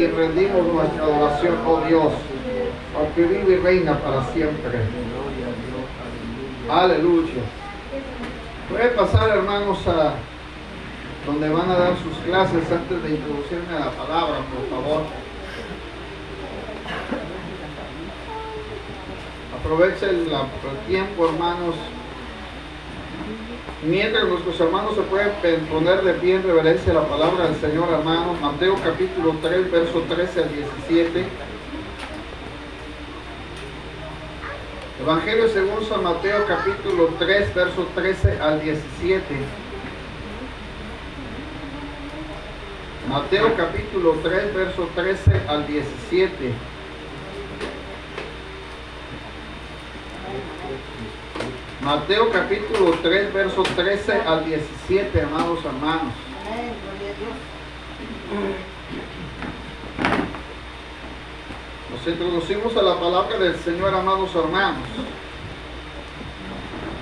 Y rendimos nuestra adoración, oh Dios, porque vive y reina para siempre. Aleluya. Puede pasar, hermanos, a donde van a dar sus clases antes de introducirme a la palabra, por favor. Aprovechen el tiempo, hermanos. Mientras nuestros hermanos se pueden poner de pie en reverencia a la palabra del Señor, hermanos. Mateo capítulo 3, verso 13 al 17. Evangelio según San Mateo capítulo 3, verso 13 al 17. Mateo capítulo 3, verso 13 al 17. Mateo capítulo 3, verso 13 al 17, amados hermanos. Nos introducimos a la palabra del Señor, amados hermanos.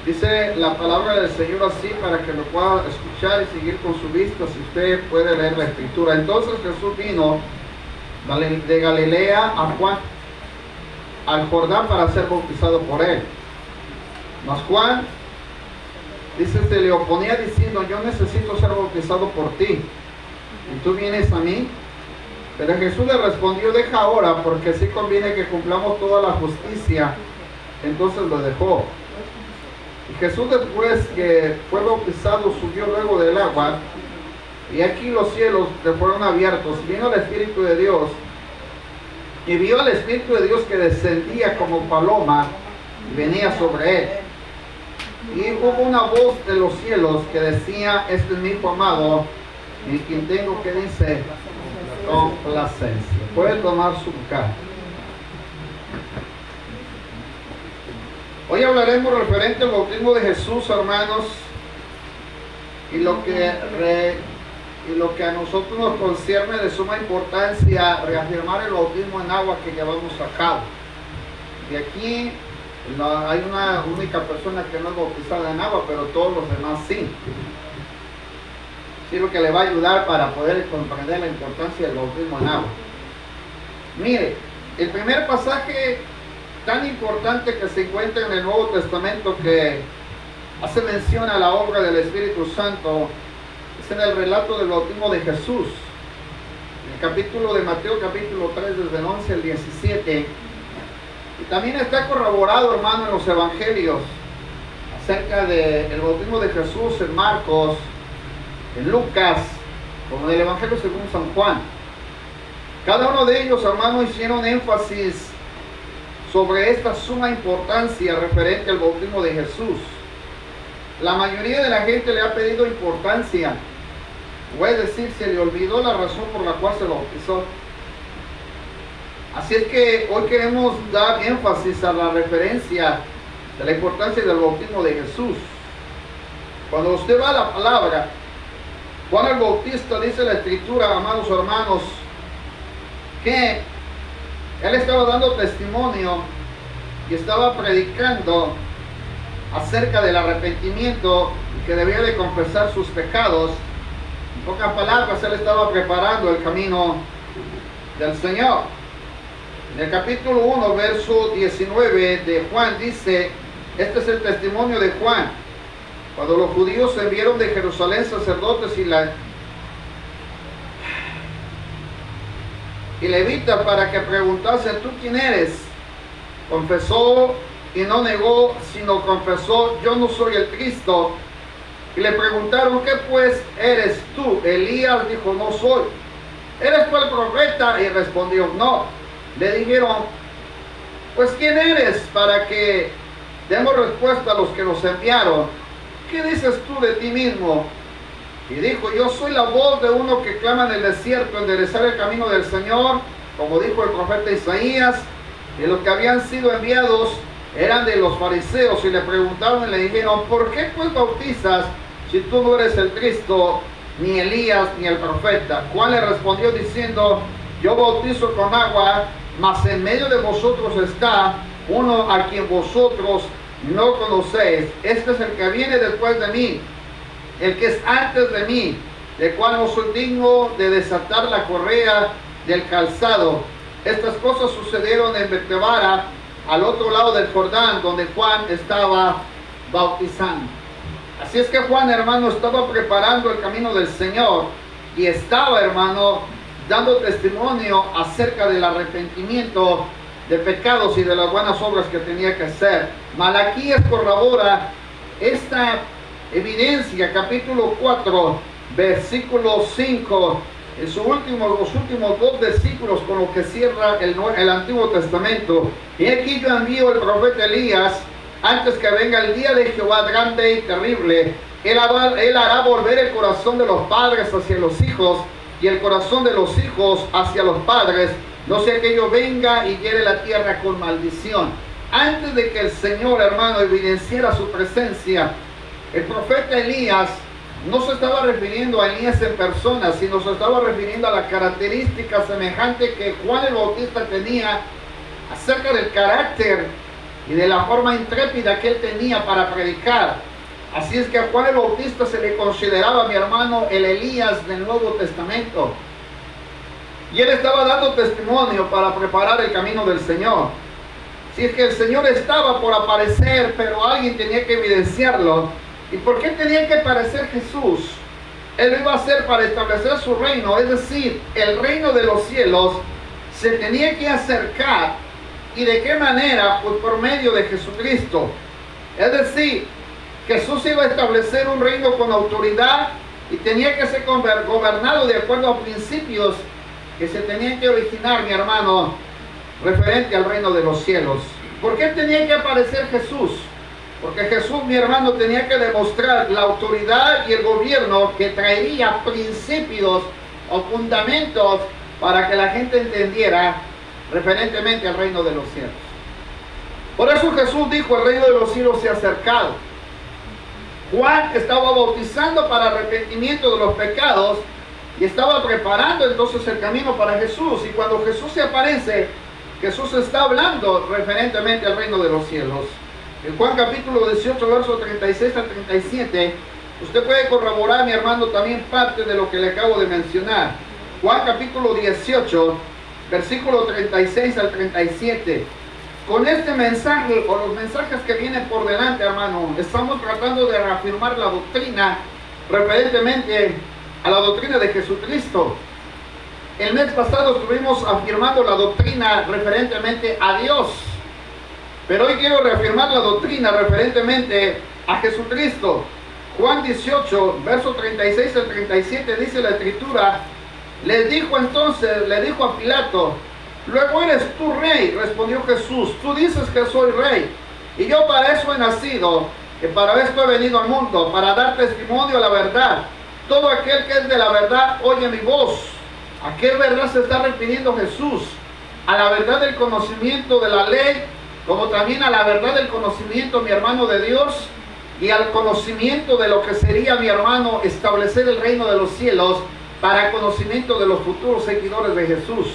Dice la palabra del Señor así para que lo pueda escuchar y seguir con su vista, si usted puede leer la escritura. Entonces Jesús vino de Galilea a Juan, al Jordán, para ser bautizado por él. Mas Juan, dice, se le oponía diciendo: yo necesito ser bautizado por ti, y tú vienes a mí. Pero Jesús le respondió: deja ahora, porque así conviene que cumplamos toda la justicia. Entonces lo dejó. Y Jesús, después que fue bautizado, subió luego del agua, y aquí los cielos le fueron abiertos. Vino el Espíritu de Dios, y vio al Espíritu de Dios que descendía como paloma y venía sobre él. Y hubo una voz de los cielos que decía: este es mi Hijo amado, en quien tengo, que dice, complacencia. Puede tomar su lugar. Hoy hablaremos referente al bautismo de Jesús, hermanos, y lo que a nosotros nos concierne de suma importancia, reafirmar el bautismo en agua que llevamos a cabo. Y aquí hay una única persona que no es bautizada en agua, pero todos los demás sí. Sí, lo que le va a ayudar para poder comprender la importancia del bautismo en agua. Mire, el primer pasaje tan importante que se encuentra en el Nuevo Testamento que hace mención a la obra del Espíritu Santo es en el relato del bautismo de Jesús. El capítulo de Mateo, capítulo 3, desde el 11 al 17. Y también está corroborado, hermano, en los evangelios acerca del bautismo de Jesús en Marcos, en Lucas, como en el Evangelio según San Juan. Cada uno de ellos, hermano, hicieron énfasis sobre esta suma importancia referente al bautismo de Jesús. La mayoría de la gente le ha pedido importancia, o es decir, se le olvidó la razón por la cual se bautizó. Así es que hoy queremos dar énfasis a la referencia de la importancia del bautismo de Jesús. Cuando usted va a la palabra, Juan el Bautista, dice la Escritura, amados hermanos, que él estaba dando testimonio y estaba predicando acerca del arrepentimiento y que debía de confesar sus pecados. En pocas palabras, él estaba preparando el camino del Señor. En el capítulo 1, verso 19 de Juan dice, este es el testimonio de Juan. Cuando los judíos enviaron de Jerusalén sacerdotes y levitas para que preguntasen: ¿tú quién eres? Confesó y no negó, sino confesó: yo no soy el Cristo. Y le preguntaron: ¿qué pues eres tú? Elías dijo: no soy. ¿Eres tú el profeta? Y respondió: no. Le dijeron: pues ¿quién eres? Para que demos respuesta a los que nos enviaron. ¿Qué dices tú de ti mismo? Y dijo: yo soy la voz de uno que clama en el desierto, enderezar el camino del Señor, como dijo el profeta Isaías. Y los que habían sido enviados eran de los fariseos, y le preguntaron y le dijeron: ¿por qué pues bautizas si tú no eres el Cristo, ni Elías, ni el profeta? Juan le respondió diciendo: yo bautizo con agua, mas en medio de vosotros está uno a quien vosotros no conocéis. Este es el que viene después de mí, el que es antes de mí, del cual no soy digno de desatar la correa del calzado. Estas cosas sucedieron en Betebara, al otro lado del Jordán, donde Juan estaba bautizando. Así es que Juan, hermano, estaba preparando el camino del Señor y estaba, hermano, dando testimonio acerca del arrepentimiento de pecados y de las buenas obras que tenía que hacer. Malaquías corrobora esta evidencia, capítulo 4, versículo 5, en los últimos dos versículos con lo que cierra el Antiguo Testamento. Y aquí yo envío el profeta Elías antes que venga el día de Jehová grande y terrible. Él hará volver el corazón de los padres hacia los hijos y el corazón de los hijos hacia los padres, no sea que yo venga y hiere la tierra con maldición. Antes de que el Señor, hermano, evidenciara su presencia, el profeta Elías no se estaba refiriendo a Elías en persona, sino se estaba refiriendo a la característica semejante que Juan el Bautista tenía acerca del carácter y de la forma intrépida que él tenía para predicar. Así es que a Juan el Bautista se le consideraba, mi hermano, el Elías del Nuevo Testamento. Y él estaba dando testimonio para preparar el camino del Señor. Si es que el Señor estaba por aparecer, pero alguien tenía que evidenciarlo. ¿Y por qué tenía que aparecer Jesús? Él lo iba a hacer para establecer su reino, es decir, el reino de los cielos se tenía que acercar. ¿Y de qué manera? Pues por medio de Jesucristo. Es decir, Jesús iba a establecer un reino con autoridad y tenía que ser gobernado de acuerdo a principios que se tenían que originar, mi hermano, referente al reino de los cielos. ¿Por qué tenía que aparecer Jesús? Porque Jesús, mi hermano, tenía que demostrar la autoridad y el gobierno que traería principios o fundamentos para que la gente entendiera referentemente al reino de los cielos. Por eso Jesús dijo, el reino de los cielos se ha acercado. Juan estaba bautizando para arrepentimiento de los pecados y estaba preparando entonces el camino para Jesús. Y cuando Jesús se aparece, Jesús está hablando referentemente al reino de los cielos. En Juan capítulo 18, versos 36 al 37, usted puede corroborar, mi hermano, también parte de lo que le acabo de mencionar. Juan capítulo 18, versículo 36 al 37. Con este mensaje, o los mensajes que vienen por delante, hermano, estamos tratando de reafirmar la doctrina referentemente a la doctrina de Jesucristo. El mes pasado estuvimos afirmando la doctrina referentemente a Dios. Pero hoy quiero reafirmar la doctrina referentemente a Jesucristo. Juan 18, versos 36 al 37, dice la Escritura, le dijo a Pilato, luego eres tú rey, respondió Jesús, tú dices que soy rey, y yo para eso he nacido, que para esto he venido al mundo, para dar testimonio a la verdad. Todo aquel que es de la verdad oye mi voz. ¿A qué verdad se está refiriendo Jesús? A la verdad del conocimiento de la ley, como también a la verdad del conocimiento, mi hermano, de Dios, y al conocimiento de lo que sería, mi hermano, establecer el reino de los cielos para conocimiento de los futuros seguidores de Jesús.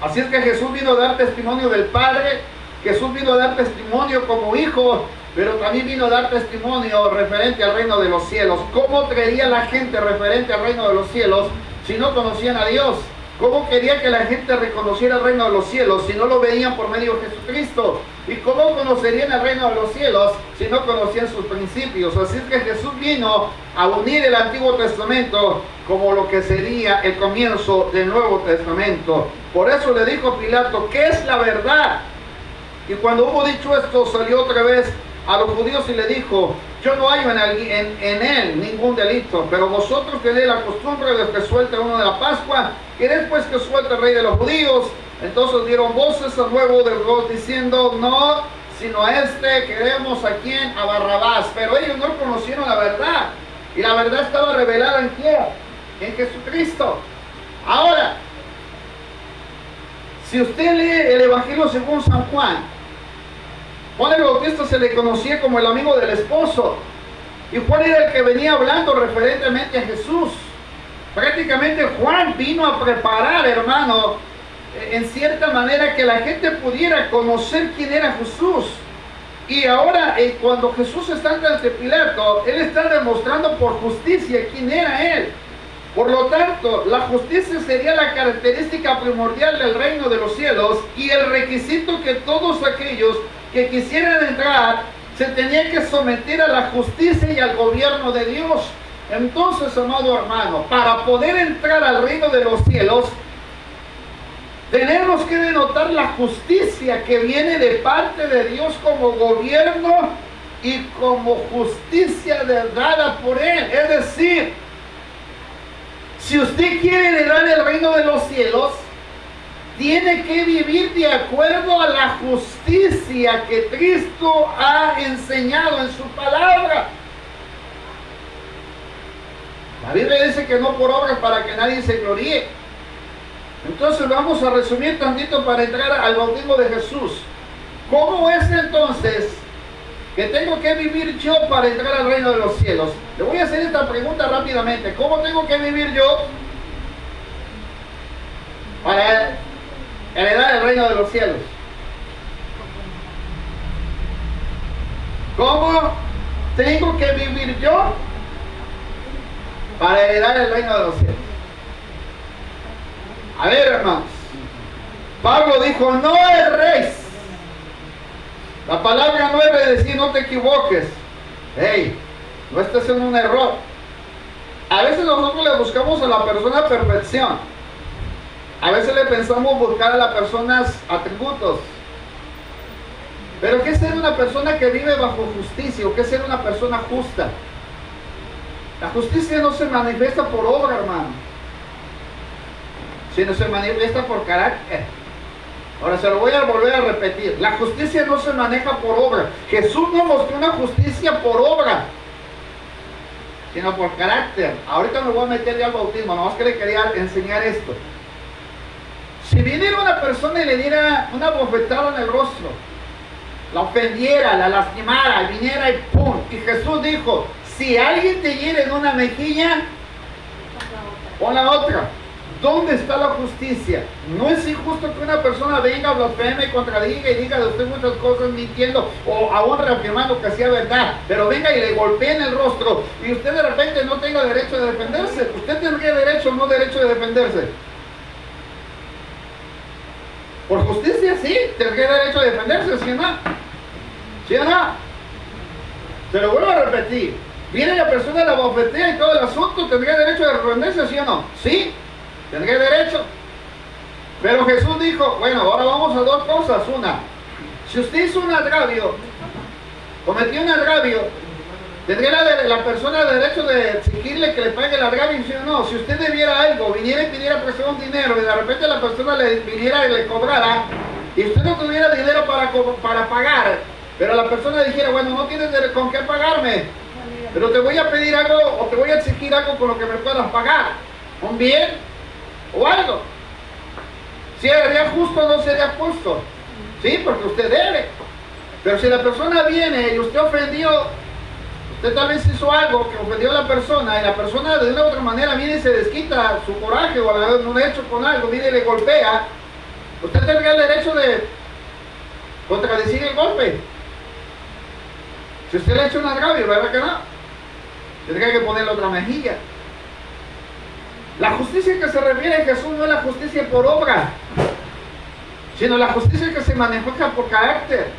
Así es que Jesús vino a dar testimonio del Padre, Jesús vino a dar testimonio como hijo, pero también vino a dar testimonio referente al reino de los cielos. ¿Cómo creía la gente referente al reino de los cielos si no conocían a Dios? ¿Cómo quería que la gente reconociera el reino de los cielos si no lo veían por medio de Jesucristo? ¿Y cómo conocerían el reino de los cielos si no conocían sus principios? Así es que Jesús vino a unir el Antiguo Testamento como lo que sería el comienzo del Nuevo Testamento. Por eso le dijo a Pilato, ¿qué es la verdad? Y cuando hubo dicho esto, salió otra vez a los judíos y le dijo, yo no hallo en él ningún delito, pero vosotros tenéis la costumbre de que suelte uno de la Pascua, ¿queréis pues que suelte el rey de los judíos? Entonces dieron voces a nuevo de voz diciendo, no, sino a este queremos a quien, a Barrabás. Pero ellos no conocieron la verdad, y la verdad estaba revelada en quién, en Jesucristo. Ahora, si usted lee el Evangelio según San Juan, Juan el Bautista se le conocía como el amigo del esposo, y Juan era el que venía hablando referentemente a Jesús. Prácticamente Juan vino a preparar, hermano, en cierta manera que la gente pudiera conocer quién era Jesús. Y ahora cuando Jesús está ante Pilato, él está demostrando por justicia quién era él. Por lo tanto, la justicia sería la característica primordial del reino de los cielos y el requisito que todos aquellos que quisieran entrar se tenían que someter a la justicia y al gobierno de Dios. Entonces, amado hermano, para poder entrar al reino de los cielos, tenemos que denotar la justicia que viene de parte de Dios como gobierno y como justicia dada por Él. Es decir, si usted quiere heredar el reino de los cielos, tiene que vivir de acuerdo a la justicia que Cristo ha enseñado en su palabra. La Biblia dice que no por obras para que nadie se gloríe. Entonces vamos a resumir tantito para entrar al bautismo de Jesús. ¿Cómo es entonces que tengo que vivir yo para entrar al reino de los cielos? Le voy a hacer esta pregunta rápidamente. ¿Cómo tengo que vivir yo para heredar el reino de los cielos? ¿Cómo tengo que vivir yo para heredar el reino de los cielos? A ver, hermanos, Pablo dijo, no erréis. La palabra no es decir no te equivoques. Hey, no estás en un error. A veces nosotros le buscamos a la persona perfección. A veces le pensamos buscar a las personas atributos. Pero ¿qué es ser una persona que vive bajo justicia? ¿O qué es ser una persona justa? La justicia no se manifiesta por obra, hermano, sino se manifiesta por carácter. Ahora se lo voy a volver a repetir. La justicia no se maneja por obra. Jesús no mostró una justicia por obra, sino por carácter. Ahorita me voy a meter ya al bautismo, nomás que le quería enseñar esto. Si viniera una persona y le diera una bofetada en el rostro, la ofendiera, la lastimara, viniera y ¡pum! Y Jesús dijo, si alguien te hiere en una mejilla, pon la otra. ¿Dónde está la justicia? No es injusto que una persona venga, blasfeme, contradiga y diga de usted muchas cosas mintiendo o aún reafirmando que sea verdad, pero venga y le golpee en el rostro y usted de repente no tenga derecho de defenderse. Usted tendría derecho o no derecho de defenderse. Por justicia sí, tendría derecho a defenderse, ¿sí o no? ¿Sí o no? Se lo vuelvo a repetir. Viene la persona, la bofetea y todo el asunto, ¿tendría derecho a defenderse, sí o no? Sí, tendría derecho. Pero Jesús dijo, bueno, ahora vamos a dos cosas. Una, si usted hizo un agravio, cometió un agravio, ¿tendría la persona derecho de exigirle que le pague el agravio, sí o no? Si usted debiera algo, viniera y pidiera prestado un dinero y de repente la persona le viniera y le cobrara y usted no tuviera dinero para pagar, pero la persona dijera, bueno, no tienes con qué pagarme, pero te voy a pedir algo o te voy a exigir algo con lo que me puedas pagar, un bien o algo. Si sería justo o no sería justo, sí, porque usted debe. Pero si la persona viene y usted ofendió, usted tal vez hizo algo que ofendió a la persona y la persona de una u otra manera viene y se desquita su coraje o un hecho con algo, viene y le golpea, usted tendría el derecho de contradecir el golpe. Si usted le ha hecho un agravio, ¿verdad que no? Tendría que ponerle otra mejilla. La justicia que se refiere a Jesús no es la justicia por obra, sino la justicia que se maneja por carácter.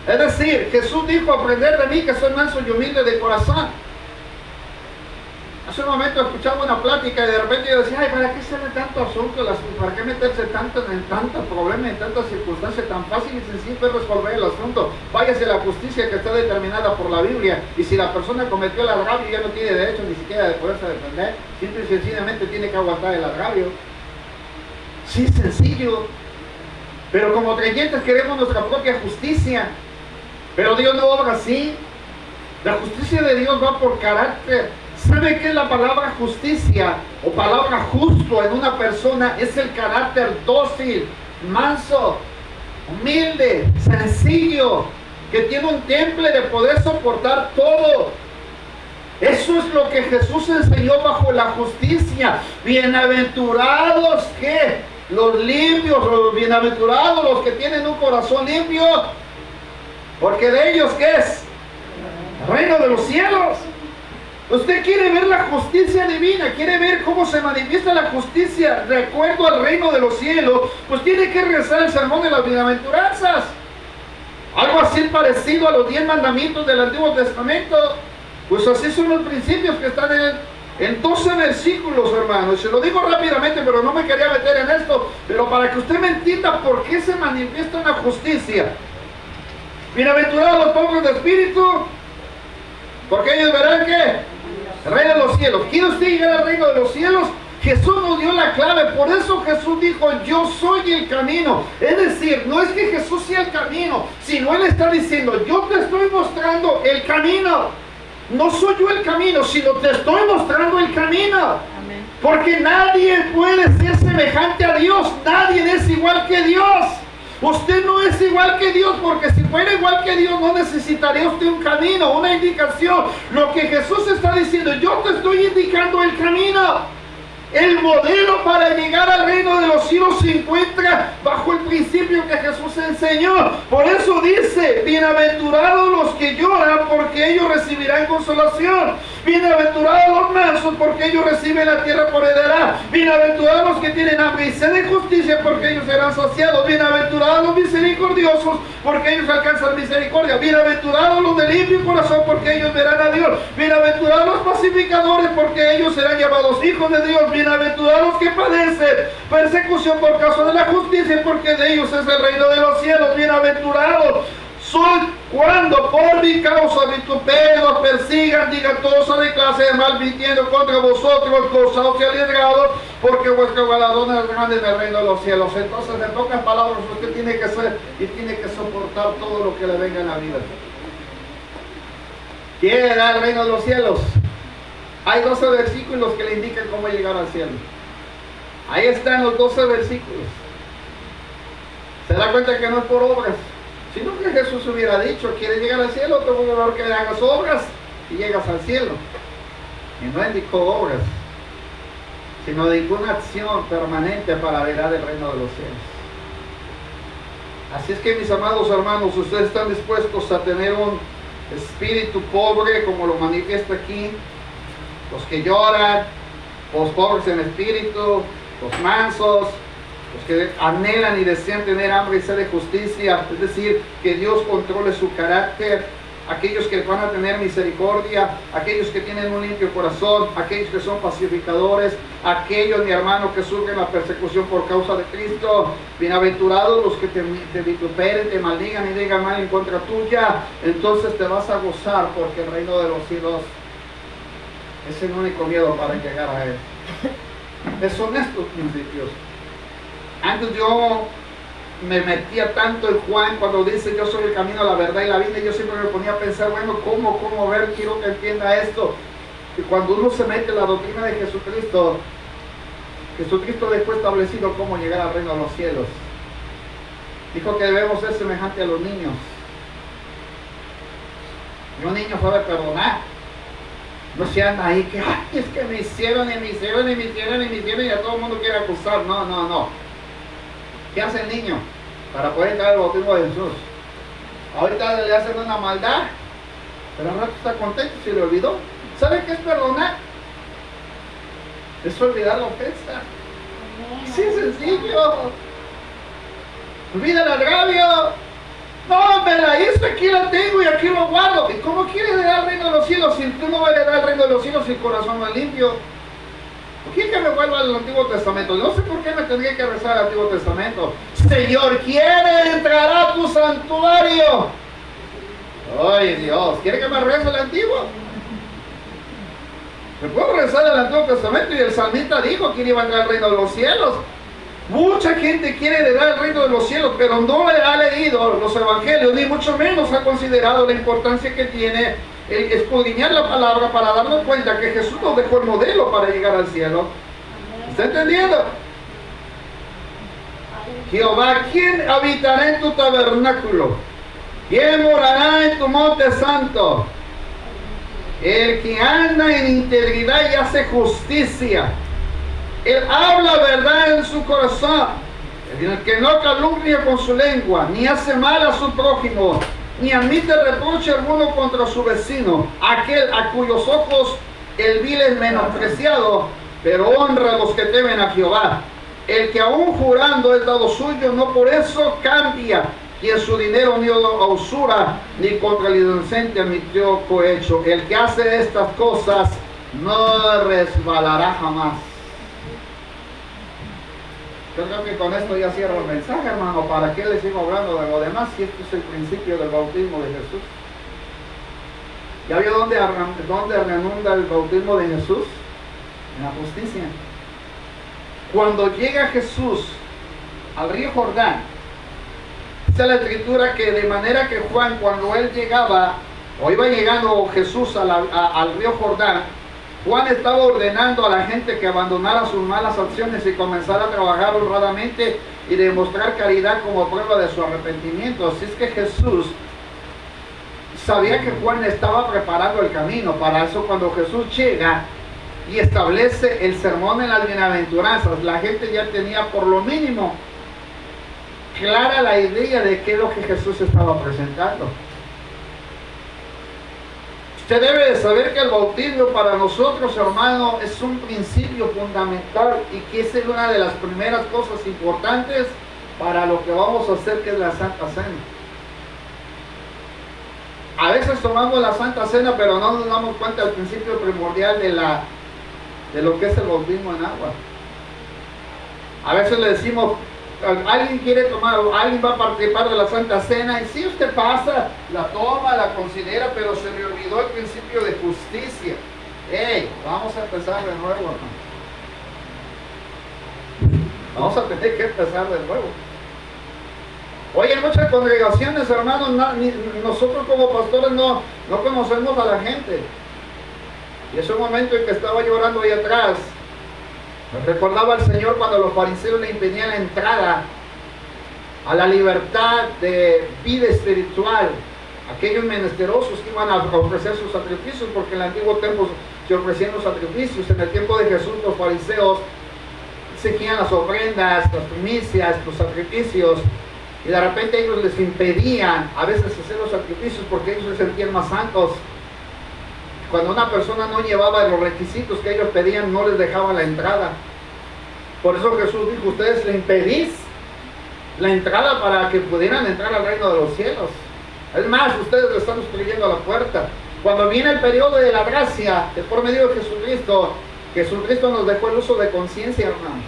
Es decir, Jesús dijo, aprender de mí que soy manso y humilde de corazón. Hace un momento escuchaba una plática y de repente yo decía, ay, ¿para qué sabe tanto asunto? ¿Para qué meterse tanto en tantos problemas, en tantas circunstancias? Tan fácil y sencillo es resolver el asunto. Váyase a la justicia que está determinada por la Biblia. Y si la persona cometió el agravio, ya no tiene derecho ni siquiera de poderse defender. Simple y sencillamente tiene que aguantar el agravio. Sí, sencillo. Pero como creyentes queremos nuestra propia justicia. Pero Dios no obra así. La justicia de Dios va por carácter. ¿Sabe qué es la palabra justicia o palabra justo en una persona? Es el carácter dócil, manso, humilde, sencillo, que tiene un temple de poder soportar todo. Eso es lo que Jesús enseñó bajo la justicia. Bienaventurados que los limpios, los bienaventurados los que tienen un corazón limpio, porque de ellos ¿qué es? El reino de los cielos. Usted quiere ver la justicia divina, quiere ver cómo se manifiesta la justicia de acuerdo al reino de los cielos, pues tiene que rezar el sermón de las bienaventuranzas. Algo así parecido a los 10 mandamientos del Antiguo Testamento. Pues así son los principios que están en 12 versículos, hermanos. Se lo digo rápidamente, pero no me quería meter en esto, pero para que usted me entienda por qué se manifiesta una justicia. Bienaventurados los pobres de espíritu, porque ellos verán que el reino de los cielos. ¿Quiere usted llegar al reino de los cielos? Jesús nos dio la clave. Por eso Jesús dijo: yo soy el camino. Es decir, no es que Jesús sea el camino, sino Él está diciendo: yo te estoy mostrando el camino. No soy yo el camino, sino te estoy mostrando el camino. Amén. Porque nadie puede ser semejante a Dios. Nadie es igual que Dios. Usted no es igual que Dios, porque si fuera igual que Dios no necesitaría usted un camino, una indicación. Lo que Jesús está diciendo: yo te estoy indicando el camino. El modelo para llegar al reino de los cielos se encuentra bajo el principio que Jesús enseñó. Por eso dice: bienaventurados los que lloran, porque ellos recibirán consolación. Bienaventurados los mansos, porque ellos reciben la tierra por heredad. Bienaventurados los que tienen hambre y sed de justicia, porque ellos serán saciados. Bienaventurados los misericordiosos, porque ellos alcanzan misericordia. Bienaventurados los de limpio corazón, porque ellos verán a Dios. Bienaventurados los pacificadores, porque ellos serán llamados hijos de Dios. Bienaventurados que padecen persecución por causa de la justicia, porque de ellos es el reino de los cielos. Bienaventurados son cuando por mi causa vituperen, persigan, digan toda de clase de mal, mintiendo contra vosotros, gozaos y alegrados, porque vuestro galardón es grande en el reino de los cielos. Entonces, en pocas palabras, usted tiene que ser y tiene que soportar todo lo que le venga en la vida. ¿Quiere dar el reino de los cielos? Hay 12 versículos que le indican cómo llegar al cielo. Ahí están los 12 versículos. Se da cuenta que no es por obras, sino que Jesús hubiera dicho: ¿quieres llegar al cielo? Te voy a dar que hagas obras y llegas al cielo. Y no indicó obras, sino indicó una acción permanente para heredar el reino de los cielos. Así es que, mis amados hermanos, ustedes están dispuestos a tener un espíritu pobre, como lo manifiesta aquí. Los que lloran, los pobres en espíritu, los mansos, los que anhelan y desean tener hambre y sed de justicia, es decir, que Dios controle su carácter, aquellos que van a tener misericordia, aquellos que tienen un limpio corazón, aquellos que son pacificadores, aquellos, mi hermano, que sufren la persecución por causa de Cristo. Bienaventurados los que te vituperen, te maldigan y digan mal en contra tuya. Entonces te vas a gozar, porque el reino de los cielos es el único miedo para llegar a Él. Son estos principios. Antes yo me metía tanto en Juan cuando dice: yo soy el camino, la verdad y la vida. Y yo siempre me ponía a pensar: bueno, ¿cómo ver? Quiero que entienda esto. Y cuando uno se mete en la doctrina de Jesucristo, Jesucristo dejó establecido cómo llegar al reino de los cielos. Dijo que debemos ser semejantes a los niños. Y un niño sabe perdonar. No se anda ahí que: ay, es que me hicieron y y a todo el mundo quiere acusar. No. ¿Qué hace el niño para poder entrar al bautismo de Jesús? Ahorita le hacen una maldad, pero al rato está contento, se le olvidó. ¿Sabe qué es perdonar? Es olvidar la ofensa. Sí, es sencillo. Olvida el agravio. No, me la hice, aquí la tengo y aquí lo guardo. ¿Y cómo quieres heredar el reino de los cielos si tú no vas a heredar el reino de los cielos si el corazón no es limpio? ¿Por qué que me vuelva al Antiguo Testamento? No sé por qué me tendría que rezar al Antiguo Testamento. Señor, ¿quiere entrar a tu santuario? Ay, Dios, ¿quiere que me reze el Antiguo? Me puedo rezar al Antiguo Testamento y el salmista dijo que iba a entrar al reino de los cielos. Mucha gente quiere heredar el reino de los cielos, pero no ha leído los evangelios, ni mucho menos ha considerado la importancia que tiene el escudriñar la palabra para darnos cuenta que Jesús nos dejó el modelo para llegar al cielo. ¿Está entendiendo? Jehová, ¿quién habitará en tu tabernáculo? ¿Quién morará en tu monte santo? El que anda en integridad y hace justicia. Él habla verdad en su corazón. El que no calumnia con su lengua, ni hace mal a su prójimo, ni admite reproche alguno contra su vecino. Aquel a cuyos ojos El vil es menospreciado, pero honra a los que temen a Jehová. El que aún jurando es dado suyo, no por eso cambia. Quien su dinero ni a usura, ni contra el inocente admitió cohecho. El que hace estas cosas no resbalará jamás. Yo creo que con esto ya cierro el mensaje, hermano. ¿Para qué les sigo hablando de lo demás? Si esto es el principio del bautismo de Jesús. ¿Ya vio dónde redunda el bautismo de Jesús? En la justicia. Cuando llega Jesús al río Jordán, dice la escritura que de manera que Juan, cuando él llegaba, o iba llegando Jesús al río Jordán, Juan estaba ordenando a la gente que abandonara sus malas acciones y comenzara a trabajar honradamente y demostrar caridad como prueba de su arrepentimiento. Así es que Jesús sabía que Juan estaba preparando el camino. Para eso, cuando Jesús llega y establece el sermón en las bienaventuranzas, la gente ya tenía por lo mínimo clara la idea de qué es lo que Jesús estaba presentando. Usted debe de saber que el bautismo para nosotros, hermano, es un principio fundamental y que es una de las primeras cosas importantes para lo que vamos a hacer, que es la Santa Cena. A veces tomamos la Santa Cena, pero no nos damos cuenta del principio primordial de lo que es el bautismo en agua. A veces le decimos, alguien quiere tomar, alguien va a participar de la Santa Cena, y si usted pasa, la toma, la considera, pero se le olvidó el principio de justicia. Hey, vamos a empezar de nuevo, hermano. Vamos a tener que empezar de nuevo. Oye, en muchas congregaciones, hermanos, nosotros como pastores no conocemos a la gente. Y ese momento en que estaba llorando ahí atrás, me recordaba al Señor cuando los fariseos le impedían la entrada a la libertad de vida espiritual. Aquellos menesterosos que iban a ofrecer sus sacrificios, porque en el antiguo tiempo se ofrecían los sacrificios. En el tiempo de Jesús, los fariseos exigían las ofrendas, las primicias, los sacrificios. Y de repente ellos les impedían a veces hacer los sacrificios porque ellos se sentían más santos. Cuando una persona no llevaba los requisitos que ellos pedían, no les dejaban la entrada. Por eso Jesús dijo, ustedes le impedís la entrada para que pudieran entrar al reino de los cielos. Es más, ustedes le están obstruyendo la puerta. Cuando viene el periodo de la gracia, es por medio de Jesucristo nos dejó el uso de conciencia, hermanos.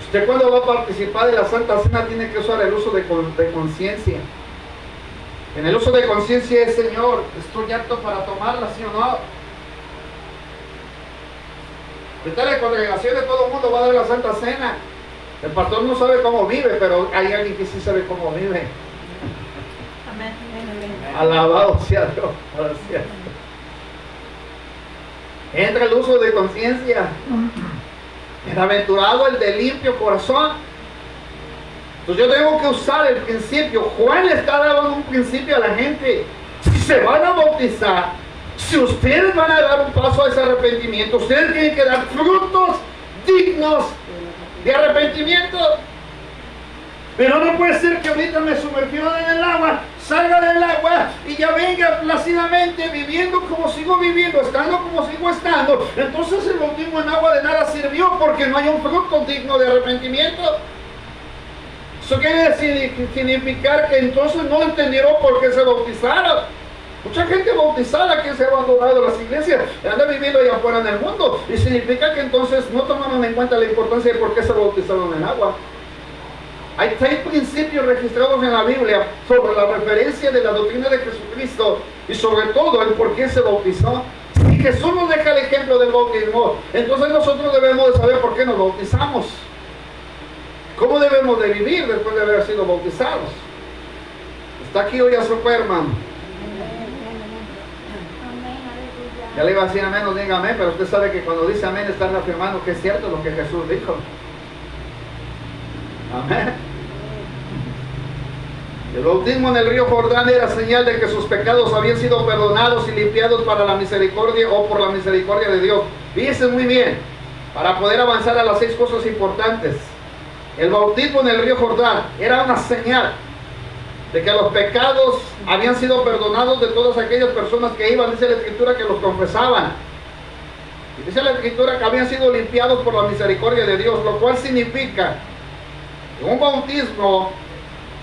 Usted cuando va a participar de la Santa Cena tiene que usar el uso de conciencia. En el uso de conciencia es, Señor, estoy apto para tomarla, ¿sí o no? Ahorita en la congregación de todo el mundo va a dar la Santa Cena. El pastor no sabe cómo vive, pero hay alguien que sí sabe cómo vive. Amén. Alabado sea Dios. Entra el uso de conciencia. Bienaventurado el de limpio corazón. Entonces yo tengo que usar el principio. Juan le está dando un principio a la gente. Si se van a bautizar, si ustedes van a dar un paso a ese arrepentimiento, ustedes tienen que dar frutos dignos de arrepentimiento. Pero no puede ser que ahorita me sumergieron en el agua, salga del agua y ya venga plácidamente viviendo como sigo viviendo, estando como sigo estando. Entonces el bautismo en agua de nada sirvió porque no hay un fruto digno de arrepentimiento. Eso quiere significar que entonces no entendieron por qué se bautizaron. Mucha gente bautizada que se ha abandonado las iglesias anda viviendo allá afuera en el mundo, y significa que entonces no tomaron en cuenta la importancia de por qué se bautizaron en agua. Hay 6 principios registrados en la Biblia sobre la referencia de la doctrina de Jesucristo y sobre todo el por qué se bautizó. Si Jesús nos deja el ejemplo del bautismo, entonces nosotros debemos de saber por qué nos bautizamos. ¿Cómo debemos de vivir después de haber sido bautizados? ¿Está aquí hoy a su hermano? Ya le iba a decir amén, no diga amén, pero usted sabe que cuando dice amén está afirmando que es cierto lo que Jesús dijo. Amén. El bautismo en el río Jordán era señal de que sus pecados habían sido perdonados y limpiados para la misericordia o por la misericordia de Dios. Fíjense muy bien, para poder avanzar a las 6 cosas importantes. El bautismo en el río Jordán era una señal de que los pecados habían sido perdonados de todas aquellas personas que iban, dice la Escritura, que los confesaban. Y dice la Escritura que habían sido limpiados por la misericordia de Dios, lo cual significa que un bautismo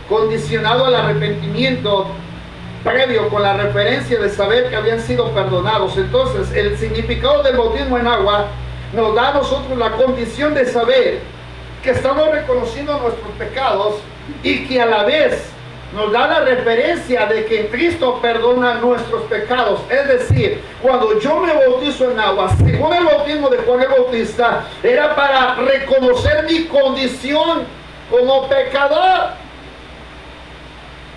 condicionado al arrepentimiento previo, con la referencia de saber que habían sido perdonados. Entonces, el significado del bautismo en agua nos da a nosotros la condición de saber que estamos reconociendo nuestros pecados y que a la vez nos da la referencia de que Cristo perdona nuestros pecados. Es decir, cuando yo me bautizo en agua, según el bautismo de Juan el Bautista, era para reconocer mi condición como pecador.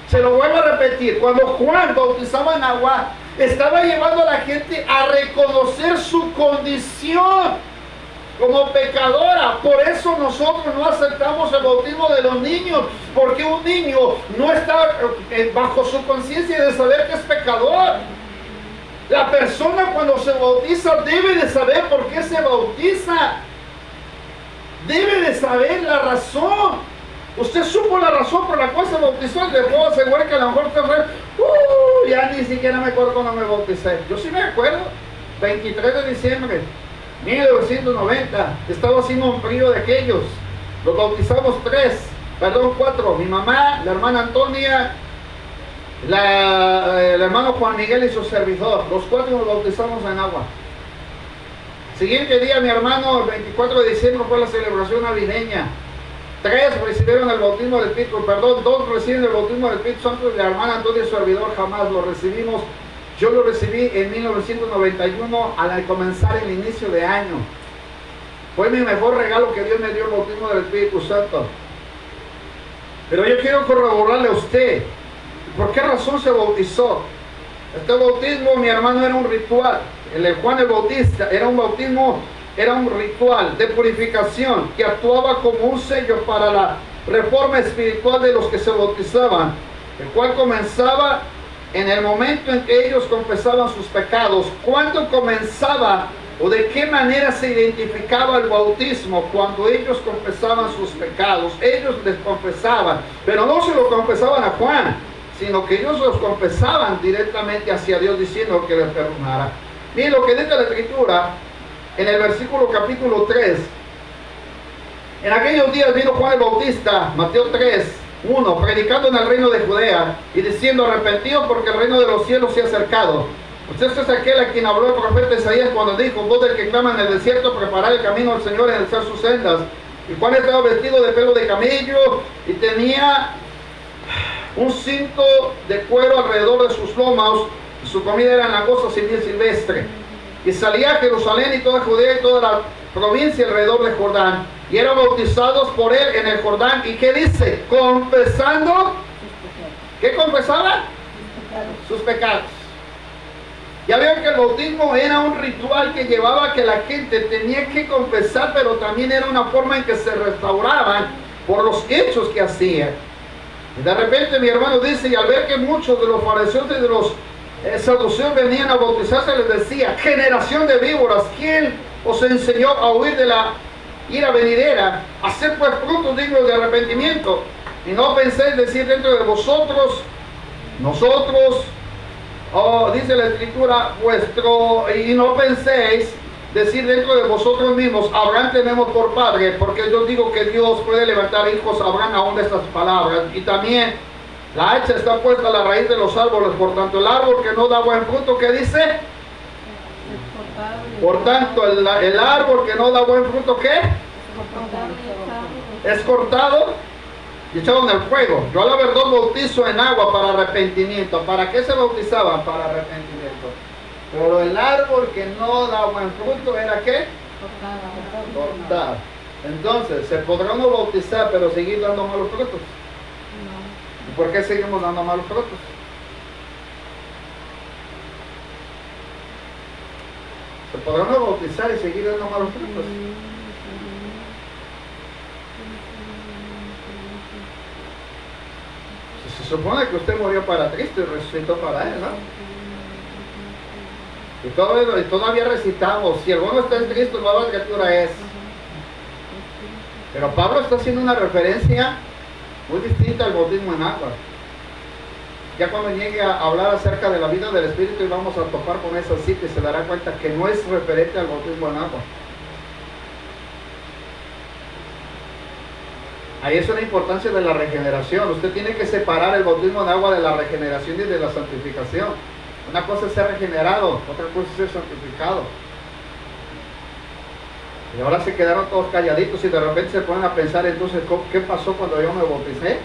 Se lo vuelvo a repetir, cuando Juan bautizaba en agua, estaba llevando a la gente a reconocer su condición como pecadora. Por eso nosotros no aceptamos el bautismo de los niños, porque un niño no está bajo su conciencia de saber que es pecador. La persona cuando se bautiza debe de saber por qué se bautiza, debe de saber la razón. Usted supo la razón por la cual se bautizó, y le puedo asegurar que a lo mejor usted fue, ya ni siquiera me acuerdo cuando me bauticé. Yo sí me acuerdo, 23 de diciembre 1990, estaba haciendo un frío de aquellos. Los bautizamos 4, mi mamá, la hermana Antonia, el hermano Juan Miguel y su servidor. Los 4 nos bautizamos en agua. Siguiente día, mi hermano, el 24 de diciembre fue la celebración navideña. 3 recibieron el bautismo del Espíritu, 2 reciben el bautismo del Espíritu Santo, y la hermana Antonia y su servidor jamás lo recibimos. Yo lo recibí en 1991 al comenzar el inicio de año. Fue mi mejor regalo que Dios me dio, el bautismo del Espíritu Santo. Pero yo quiero corroborarle a usted, ¿por qué razón se bautizó? Este bautismo, mi hermano, era un ritual. El de Juan el Bautista era un bautismo, era un ritual de purificación que actuaba como un sello para la reforma espiritual de los que se bautizaban, el cual comenzaba en el momento en que ellos confesaban sus pecados. ¿Cuándo comenzaba o de qué manera se identificaba el bautismo? Cuando ellos confesaban sus pecados. Ellos les confesaban, pero no se lo confesaban a Juan, sino que ellos los confesaban directamente hacia Dios, diciendo que les perdonara. Miren lo que dice la Escritura en el versículo capítulo 3. En aquellos días vino Juan el Bautista, Mateo 3:1, predicando en el reino de Judea y diciendo: arrepentidos, porque el reino de los cielos se ha acercado. Usted es aquel a quien habló el profeta Isaías cuando dijo: voz del que clama en el desierto, preparar el camino al Señor, enderezar sus sendas. Y Juan estaba vestido de pelo de camello y tenía un cinto de cuero alrededor de sus lomos, y su comida era langostas y miel silvestre. Y salía a Jerusalén y toda Judea y toda la provincia alrededor de Jordán, y eran bautizados por él en el Jordán. ¿Y qué dice? Confesando. ¿Qué confesaban? Sus pecados. Ya vieron que el bautismo era un ritual que llevaba a que la gente tenía que confesar, pero también era una forma en que se restauraban por los hechos que hacían. Y de repente mi hermano dice, y al ver que muchos de los fariseos y de los saduceos venían a bautizarse, les decía: generación de víboras, ¿quién os enseñó a huir de la ira venidera? Haced pues frutos dignos de arrepentimiento, y no penséis decir dentro de vosotros, nosotros, dice la Escritura, y no penséis decir dentro de vosotros mismos: Abraham tenemos por padre, porque yo digo que Dios puede levantar hijos a Abraham aún de estas palabras. Y también la hacha está puesta a la raíz de los árboles, por tanto el árbol que no da buen fruto, ¿qué dice? Por tanto el árbol que no da buen fruto, ¿qué? Es cortado y echado en el fuego. Yo a la verdad bautizo en agua para arrepentimiento. ¿Para qué se bautizaban? Para arrepentimiento. Pero el árbol que no da buen fruto era ¿qué? Cortado. Entonces, ¿se podrá uno bautizar pero seguir dando malos frutos? ¿Y por qué seguimos dando malos frutos? ¿Se podrá uno bautizar y seguir dando malos frutos? Se supone que usted murió para Cristo y resucitó para Él, ¿no? Y todavía recitamos: si alguno está en Cristo, nueva criatura es. Pero Pablo está haciendo una referencia muy distinta al bautismo en agua. Ya cuando llegue a hablar acerca de la vida del Espíritu y vamos a topar con esa cita y se dará cuenta que no es referente al bautismo en agua. Ahí es una importancia de la regeneración. Usted tiene que separar el bautismo en agua de la regeneración y de la santificación. Una cosa es ser regenerado, otra cosa es ser santificado. Y ahora se quedaron todos calladitos y de repente se ponen a pensar entonces, ¿qué pasó cuando yo me bauticé?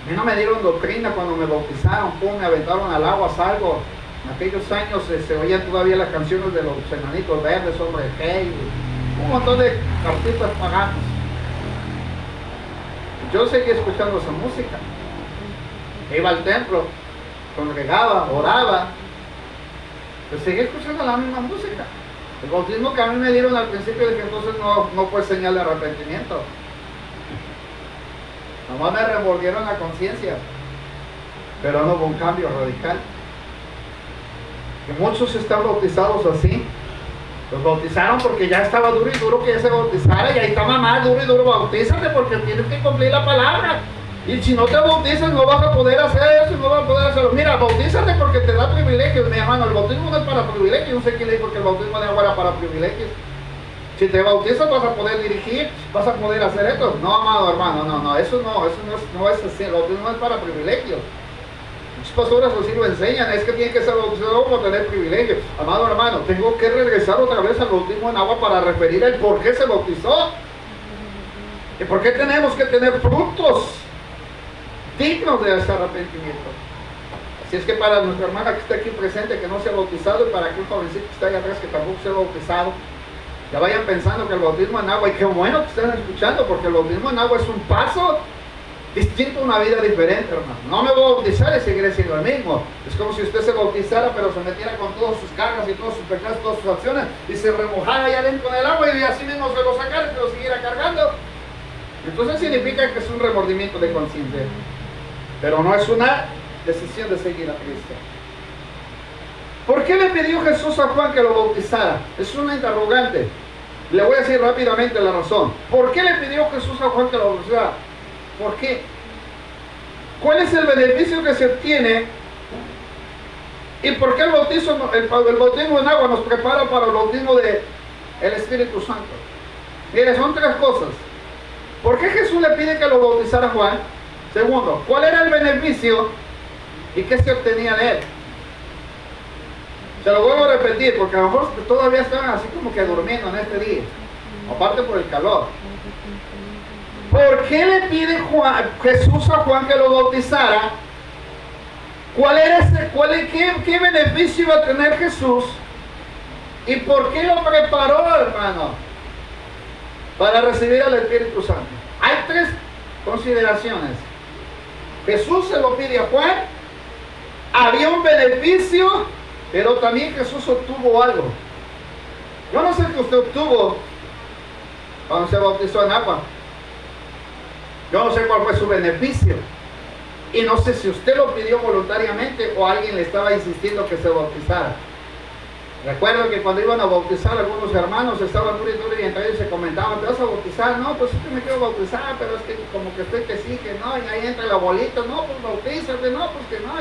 A mí no me dieron doctrina cuando me bautizaron, me aventaron al agua, salgo. En aquellos años se oían todavía las canciones de los enanitos verdes, hombre, hey, un montón de artistas paganos. Yo seguí escuchando esa música. Iba al templo, congregaba, oraba, pero seguí escuchando la misma música. El bautismo que a mí me dieron al principio dije, entonces no fue señal de arrepentimiento. Nomás me remordieron la conciencia, pero no hubo un cambio radical. Que muchos están bautizados así. Los bautizaron porque ya estaba duro y duro que ya se bautizara, y ahí está mamá, duro y duro, bautízate porque tienes que cumplir la palabra. Y si no te bautizas no vas a poder hacer eso, no vas a poder hacerlo. Mira, bautízate porque te da privilegios, mi hermano. El bautismo no es para privilegios. No sé quién le dijo que el bautismo de agua era para privilegios. Si te bautizas vas a poder dirigir, vas a poder hacer esto. No, amado hermano, no, eso no es así. El bautismo no es para privilegios. Muchos pastores así lo enseñan, es que tiene que ser bautizado para tener privilegios. Amado hermano, tengo que regresar otra vez al bautismo en agua para referir el por qué se bautizó. ¿Y por qué tenemos que tener frutos dignos de ese arrepentimiento? Así es que para nuestra hermana que está aquí presente, que no se ha bautizado, y para aquel jovencito que está allá atrás que tampoco se ha bautizado, ya vayan pensando que el bautismo en agua, y qué bueno que estén escuchando, porque el bautismo en agua es un paso distinto a una vida diferente, hermano. No me voy a bautizar y seguiré siendo el mismo. Es como si usted se bautizara, pero se metiera con todas sus cargas y todos sus pecados, todas sus acciones, y se remojara allá dentro del agua y así mismo se lo sacara y se lo siguiera cargando. Entonces significa que es un remordimiento de conciencia, pero no es una decisión de seguir a Cristo. ¿Por qué le pidió Jesús a Juan que lo bautizara? Es una interrogante. Le voy a decir rápidamente la razón. ¿Por qué le pidió Jesús a Juan que lo bautizara? ¿Por qué? ¿Cuál es el beneficio que se obtiene? ¿Y por qué el bautismo en agua nos prepara para el bautismo del Espíritu Santo? Mire, son tres cosas. ¿Por qué Jesús le pide que lo bautizara a Juan? Segundo, ¿cuál era el beneficio y qué se obtenía de él? Se lo vuelvo a repetir porque a lo mejor todavía estaban así como que durmiendo en este día, aparte por el calor. ¿Por qué le pide Jesús a Juan que lo bautizara? ¿Qué beneficio iba a tener Jesús? ¿Y por qué lo preparó, hermano? Para recibir al Espíritu Santo. Hay tres consideraciones. Jesús se lo pide a Juan, había un beneficio, pero también Jesús obtuvo algo. Yo no sé qué usted obtuvo cuando se bautizó en agua. Yo no sé cuál fue su beneficio. Y no sé si usted lo pidió voluntariamente o alguien le estaba insistiendo que se bautizara. Recuerdo que cuando iban a bautizar algunos hermanos estaban duro y entre ellos se comentaban, ¿te vas a bautizar? No, pues es que me quiero bautizar, pero es que como que estoy que sí, que no, y ahí entra el abuelito, no, pues bautízate, no, pues que no.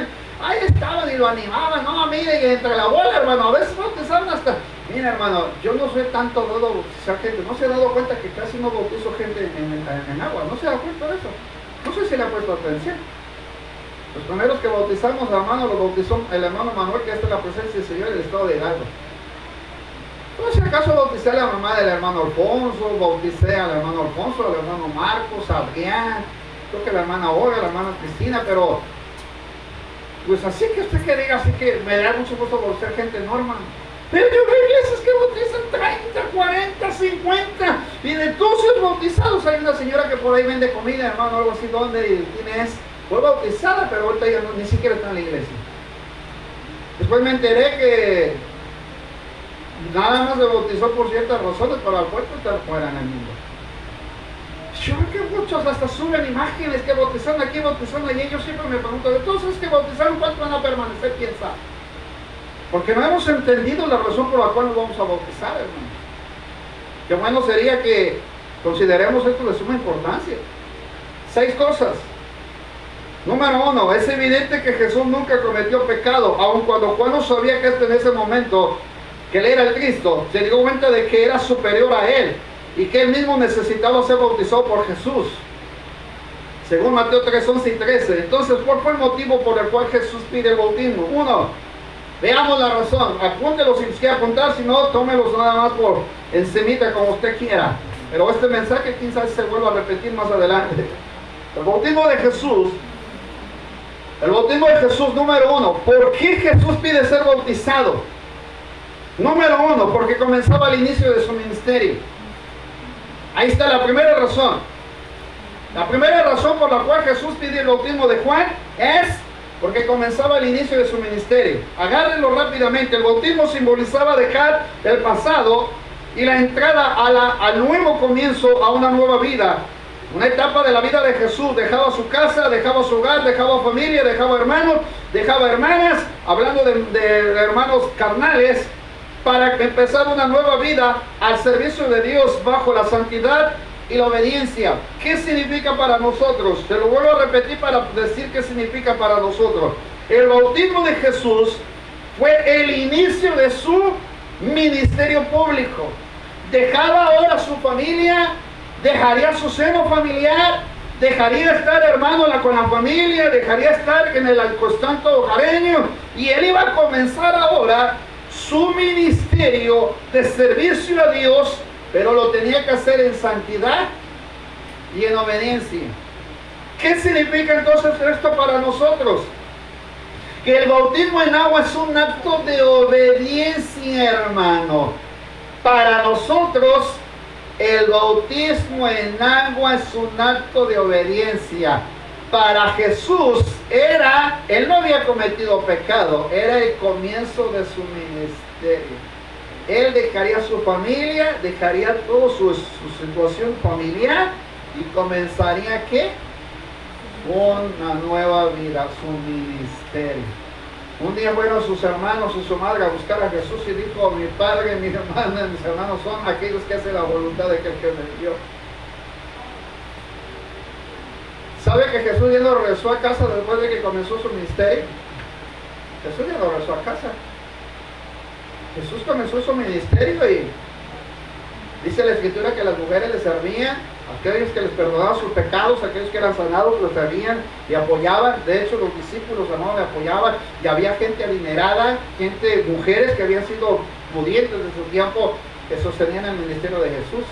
Ahí estaban y lo animaban, no, mire, y entre la bola, hermano, a veces bautizaron hasta... Mira, hermano, yo no soy tanto dado a bautizar gente, no se ha dado cuenta que casi no bautizo gente en agua, no se ha dado cuenta de eso. No sé si le ha puesto atención. Los primeros que bautizamos, hermano, lo bautizó el hermano Manuel, que está en la presencia del Señor en el estado de Hidalgo. No sé, acaso bauticé a la mamá del hermano Alfonso, bauticé al hermano Alfonso, al hermano Marcos, Adrián, creo que la hermana Olga, la hermana Cristina, pero pues así que usted que diga, así que me da mucho gusto bautizar gente normal. Pero yo veo iglesias que bautizan 30, 40, 50 y de todos los bautizados hay una señora que por ahí vende comida, hermano, algo así, ¿dónde? ¿Y quién es? Fue bautizada, pero ahorita ya ni siquiera está en la iglesia. Después me enteré que nada más se bautizó por ciertas razones para después estar fuera en el mundo. Yo veo que muchos hasta suben imágenes que bautizaron aquí, bautizaron allí. Yo siempre me pregunto, entonces que bautizaron, ¿cuánto van a permanecer? ¿Quién sabe? Porque no hemos entendido la razón por la cual nos vamos a bautizar, hermano. Qué bueno sería que consideremos esto de suma importancia. 6 cosas. Número 1, es evidente que Jesús nunca cometió pecado, aun cuando Juan no sabía que en ese momento que él era el Cristo, se dio cuenta de que era superior a él y que él mismo necesitaba ser bautizado por Jesús. Según Mateo 3, 11 y 13. Entonces, ¿cuál fue el motivo por el cual Jesús pide el bautismo? 1, veamos la razón. Apúntelo si quiere apuntar, si no, tómelos nada más por encimita como usted quiera. Pero este mensaje quizás se vuelva a repetir más adelante. El bautismo de Jesús. El bautismo de Jesús, número 1. ¿Por qué Jesús pide ser bautizado? Número 1, porque comenzaba el inicio de su ministerio. Ahí está la primera razón. La primera razón por la cual Jesús pide el bautismo de Juan es porque comenzaba el inicio de su ministerio. Agárrenlo rápidamente. El bautismo simbolizaba dejar el pasado y la entrada al nuevo comienzo, a una nueva vida. Una etapa de la vida de Jesús. Dejaba su casa, dejaba su hogar, dejaba familia, dejaba hermanos, dejaba hermanas, hablando de hermanos carnales, para empezar una nueva vida al servicio de Dios bajo la santidad y la obediencia. ¿Qué significa para nosotros? Se lo vuelvo a repetir para decir qué significa para nosotros. El bautismo de Jesús fue el inicio de su ministerio público. Dejaba ahora su familia, dejaría su seno familiar, dejaría estar hermano con la familia, dejaría estar en el constante hogareño, y él iba a comenzar ahora su ministerio de servicio a Dios, pero lo tenía que hacer en santidad y en obediencia. ¿Qué significa entonces esto para nosotros? Que el bautismo en agua es un acto de obediencia, hermano. Para nosotros, el bautismo en agua es un acto de obediencia. Para Jesús él no había cometido pecado, era el comienzo de su ministerio. Él dejaría su familia, dejaría toda su situación familiar y comenzaría ¿qué? Una nueva vida, su ministerio. Un día fueron sus hermanos y su madre a buscar a Jesús y dijo: mi padre, mi hermana, mis hermanos son aquellos que hacen la voluntad de aquel que me envió. ¿Sabe que Jesús ya no regresó a casa después de que comenzó su ministerio? Jesús ya no regresó a casa. Jesús comenzó su ministerio y dice la Escritura que las mujeres le servían, aquellos que les perdonaban sus pecados, aquellos que eran sanados, los servían y apoyaban. De hecho, los discípulos amados le apoyaban, y había gente adinerada, mujeres que habían sido pudientes de su tiempo, que sostenían el ministerio de Jesús.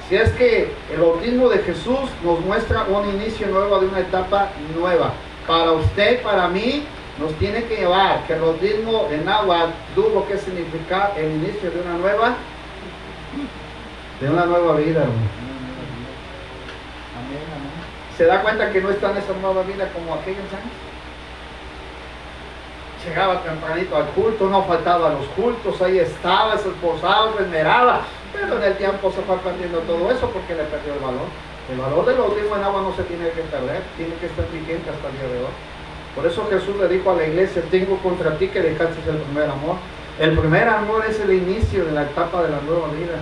Si es que el bautismo de Jesús nos muestra un inicio nuevo de una etapa nueva. Para usted, para mí, nos tiene que llevar que el bautismo en agua tuvo que significar el inicio de una nueva vida, hermano. ¿Se da cuenta que no está en esa nueva vida como aquellos años? Llegaba tempranito al culto, no faltaba a los cultos, ahí estaba, se esforzaba, se esmeraba, pero en el tiempo se fue perdiendo todo eso porque le perdió el valor. El valor del bautismo en agua no se tiene que perder, tiene que estar vigente hasta el día de hoy. Por eso Jesús le dijo a la iglesia: tengo contra ti que dejaste el primer amor. El primer amor es el inicio de la etapa de la nueva vida.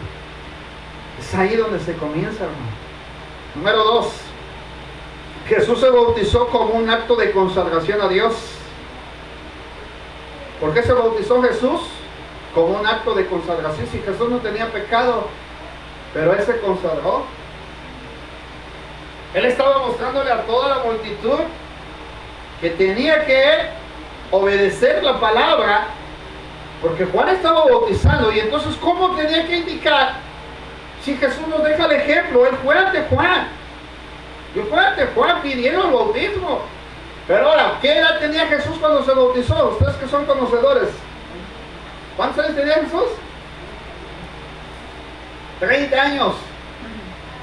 Es ahí donde se comienza, hermano. Número 2. Jesús se bautizó como un acto de consagración a Dios. ¿Por qué se bautizó Jesús? Como un acto de consagración. Si Jesús no tenía pecado, pero Él se consagró. Él estaba mostrándole a toda la multitud que tenía que obedecer la palabra, porque Juan estaba bautizando. Y entonces, ¿cómo tenía que indicar? Si Jesús nos deja el ejemplo, Él fue ante Juan. Y fue ante Juan pidiendo el bautismo. Pero ahora, ¿qué edad tenía Jesús cuando se bautizó? Ustedes que son conocedores, ¿cuántos años tenía Jesús? 30 años.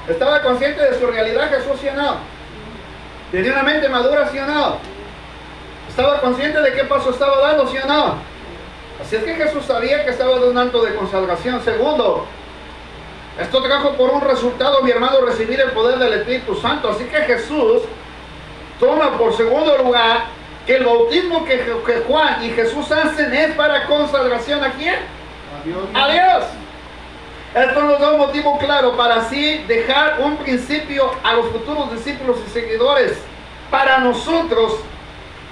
¿Estaba consciente de su realidad Jesús, sí o no? ¿Tenía una mente madura, sí o no? ¿Estaba consciente de qué paso estaba dando, sí o no? Así es que Jesús sabía que estaba de un acto de consagración. Segundo, esto trajo por un resultado, mi hermano, recibir el poder del Espíritu Santo. Así que Jesús toma por segundo lugar que el bautismo que Juan y Jesús hacen es para consagración. ¿A quién? A Dios. Esto nos da un motivo claro para así dejar un principio a los futuros discípulos y seguidores. Para nosotros,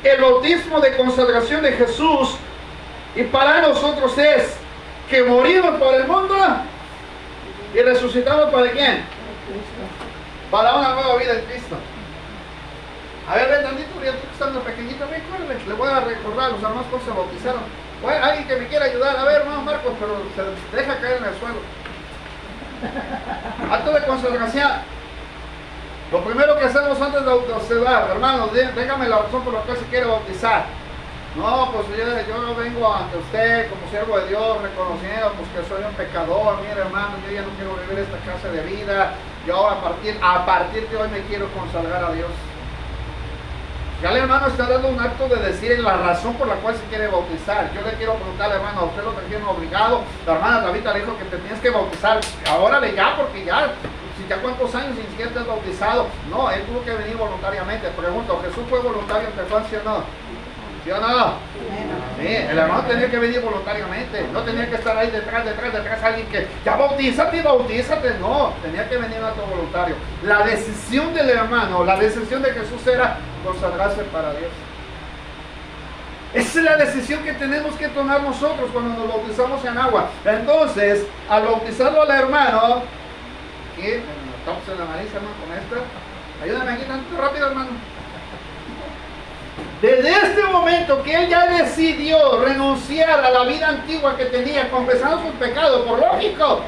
el bautismo de consagración de Jesús y para nosotros es que morimos por el mundo y resucitamos para ¿quién? Para una nueva vida en Cristo. A ver, ven tantito, ya tú estando pequeñito, recuerde, le voy a recordar, los hermanos que se bautizaron. Bueno, alguien que me quiera ayudar, a ver, hermano Marcos, pero se deja caer en el suelo. Acto de consagración. Lo primero que hacemos antes de bautizar, hermanos, dígame la razón por la cual se quiere bautizar. No, pues yo vengo ante usted como siervo de Dios, reconociendo pues, que soy un pecador. Mire, hermano, yo ya no quiero vivir esta clase de vida. Yo a partir de hoy me quiero consagrar a Dios. Ya el hermano está dando un acto de decir la razón por la cual se quiere bautizar. Yo le quiero preguntar, hermano, ¿a usted lo trajeron obligado? La hermana Tabita le dijo que te tienes que bautizar. Ahora ya, porque ya, si ya cuántos años ni siquiera te has bautizado. No, él tuvo que venir voluntariamente. Pregunto, ¿Jesús fue voluntario ante Juan, sí o no? ¿Sí o no? Sí, el hermano tenía que venir voluntariamente. No tenía que estar ahí detrás alguien que ya bautízate. No, tenía que venir un acto voluntario. La decisión del hermano, la decisión de Jesús era consagrarse para Dios. Esa es la decisión que tenemos que tomar nosotros cuando nos bautizamos en agua. Entonces, al bautizarlo al hermano, ¿qué? Estamos en la nariz, hermano, con esta. Ayúdame aquí tanto rápido, hermano. Desde este momento que él ya decidió renunciar a la vida antigua que tenía, confesando sus pecados, por lógico,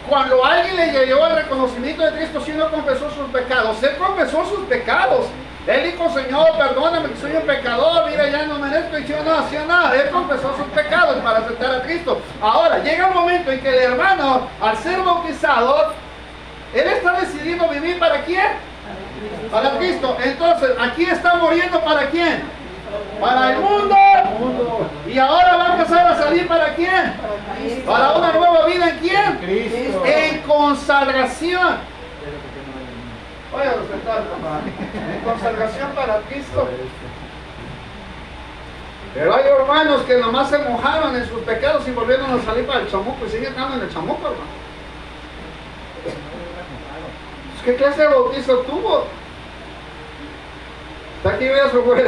cuando alguien le llevó al reconocimiento de Cristo, si no confesó sus pecados, él confesó sus pecados. Él dijo, Señor, perdóname que soy un pecador, mira, ya no merezco, y sí o no, él confesó sus pecados para aceptar a Cristo. Ahora, llega un momento en que el hermano, al ser bautizado, él está decidiendo vivir ¿para quién? Para Cristo. Entonces, aquí está muriendo ¿para quién? Para el mundo. Y ahora va a empezar a salir ¿para quién? Para una nueva vida ¿en quién? Cristo. En consagración. Oye, en consagración para Cristo. Pero hay hermanos que nomás se mojaron en sus pecados y volvieron a salir para el chamuco y siguen estando en el chamuco, hermano. ¿Qué clase de bautizo tuvo? Está aquí, vea su güey.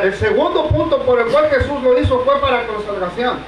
El segundo punto por el cual Jesús lo hizo fue para consagración.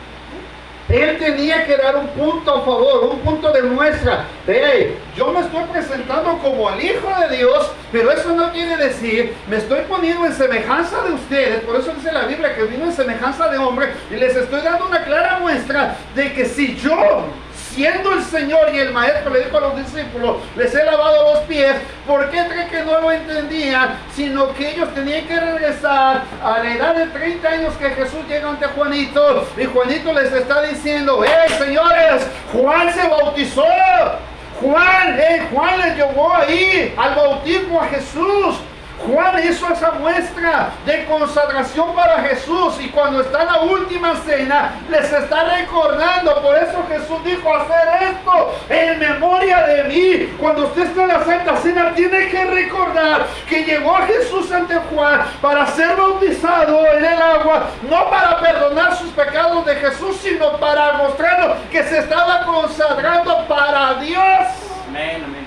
Él tenía que dar un punto a favor, un punto de muestra de, hey, yo me estoy presentando como el Hijo de Dios, pero eso no quiere decir, me estoy poniendo en semejanza de ustedes, por eso dice la Biblia que vino en semejanza de hombre, y les estoy dando una clara muestra de que si yo, siendo el Señor y el Maestro, le dijo a los discípulos, les he lavado los pies, ¿por qué creen que no lo entendían? Sino que ellos tenían que regresar a la edad de 30 años que Jesús llega ante Juanito, y Juanito les está diciendo, ¡hey, señores! Juan se bautizó, Juan les llevó ahí al bautismo a Jesús. Juan hizo esa muestra de consagración para Jesús, y cuando está en la última cena les está recordando. Por eso Jesús dijo, hacer esto en memoria de mí. Cuando usted está en la Santa Cena tiene que recordar que llegó a Jesús ante Juan para ser bautizado en el agua, no para perdonar sus pecados de Jesús, sino para mostrarnos que se estaba consagrando para Dios. Amén, amén.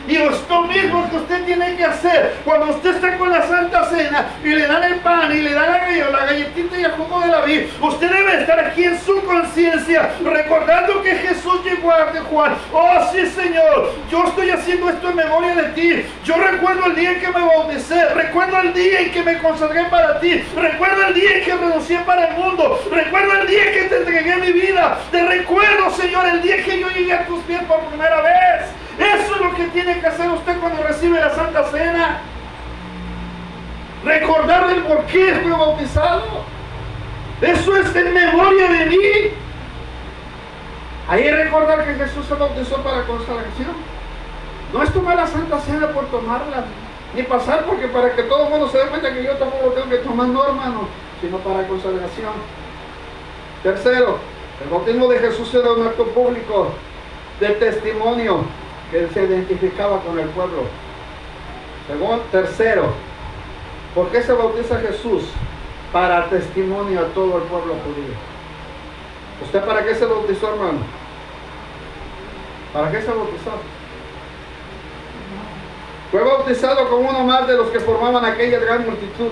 Y esto mismo que usted tiene que hacer cuando usted está con la Santa Cena y le dan el pan y le dan la galletita y el jugo de la vid. Usted debe estar aquí en su conciencia recordando que Jesús llegó ante Juan. Oh sí, Señor, yo estoy haciendo esto en memoria de ti. Yo recuerdo el día en que me bauticé, recuerdo el día en que me consagré para ti, recuerdo el día en que renuncié para el mundo, recuerdo el día en que te entregué mi vida. Te recuerdo, Señor, el día que yo llegué a tus pies por primera vez. Eso es lo que tiene que hacer usted cuando recibe la Santa Cena. Recordarle el por qué fue bautizado. Eso es en memoria de mí. Ahí recordar que Jesús se bautizó para consagración. No es tomar la Santa Cena por tomarla, ni pasar porque para que todo el mundo se dé cuenta que yo tampoco tengo que tomar, no, hermano, sino para consagración. Tercero, el bautismo de Jesús era un acto público de testimonio que se identificaba con el pueblo. Tercero, ¿por qué se bautiza Jesús? Para testimonio a todo el pueblo judío. ¿Usted para qué se bautizó, hermano? ¿Para qué se bautizó? Fue bautizado como uno más de los que formaban aquella gran multitud.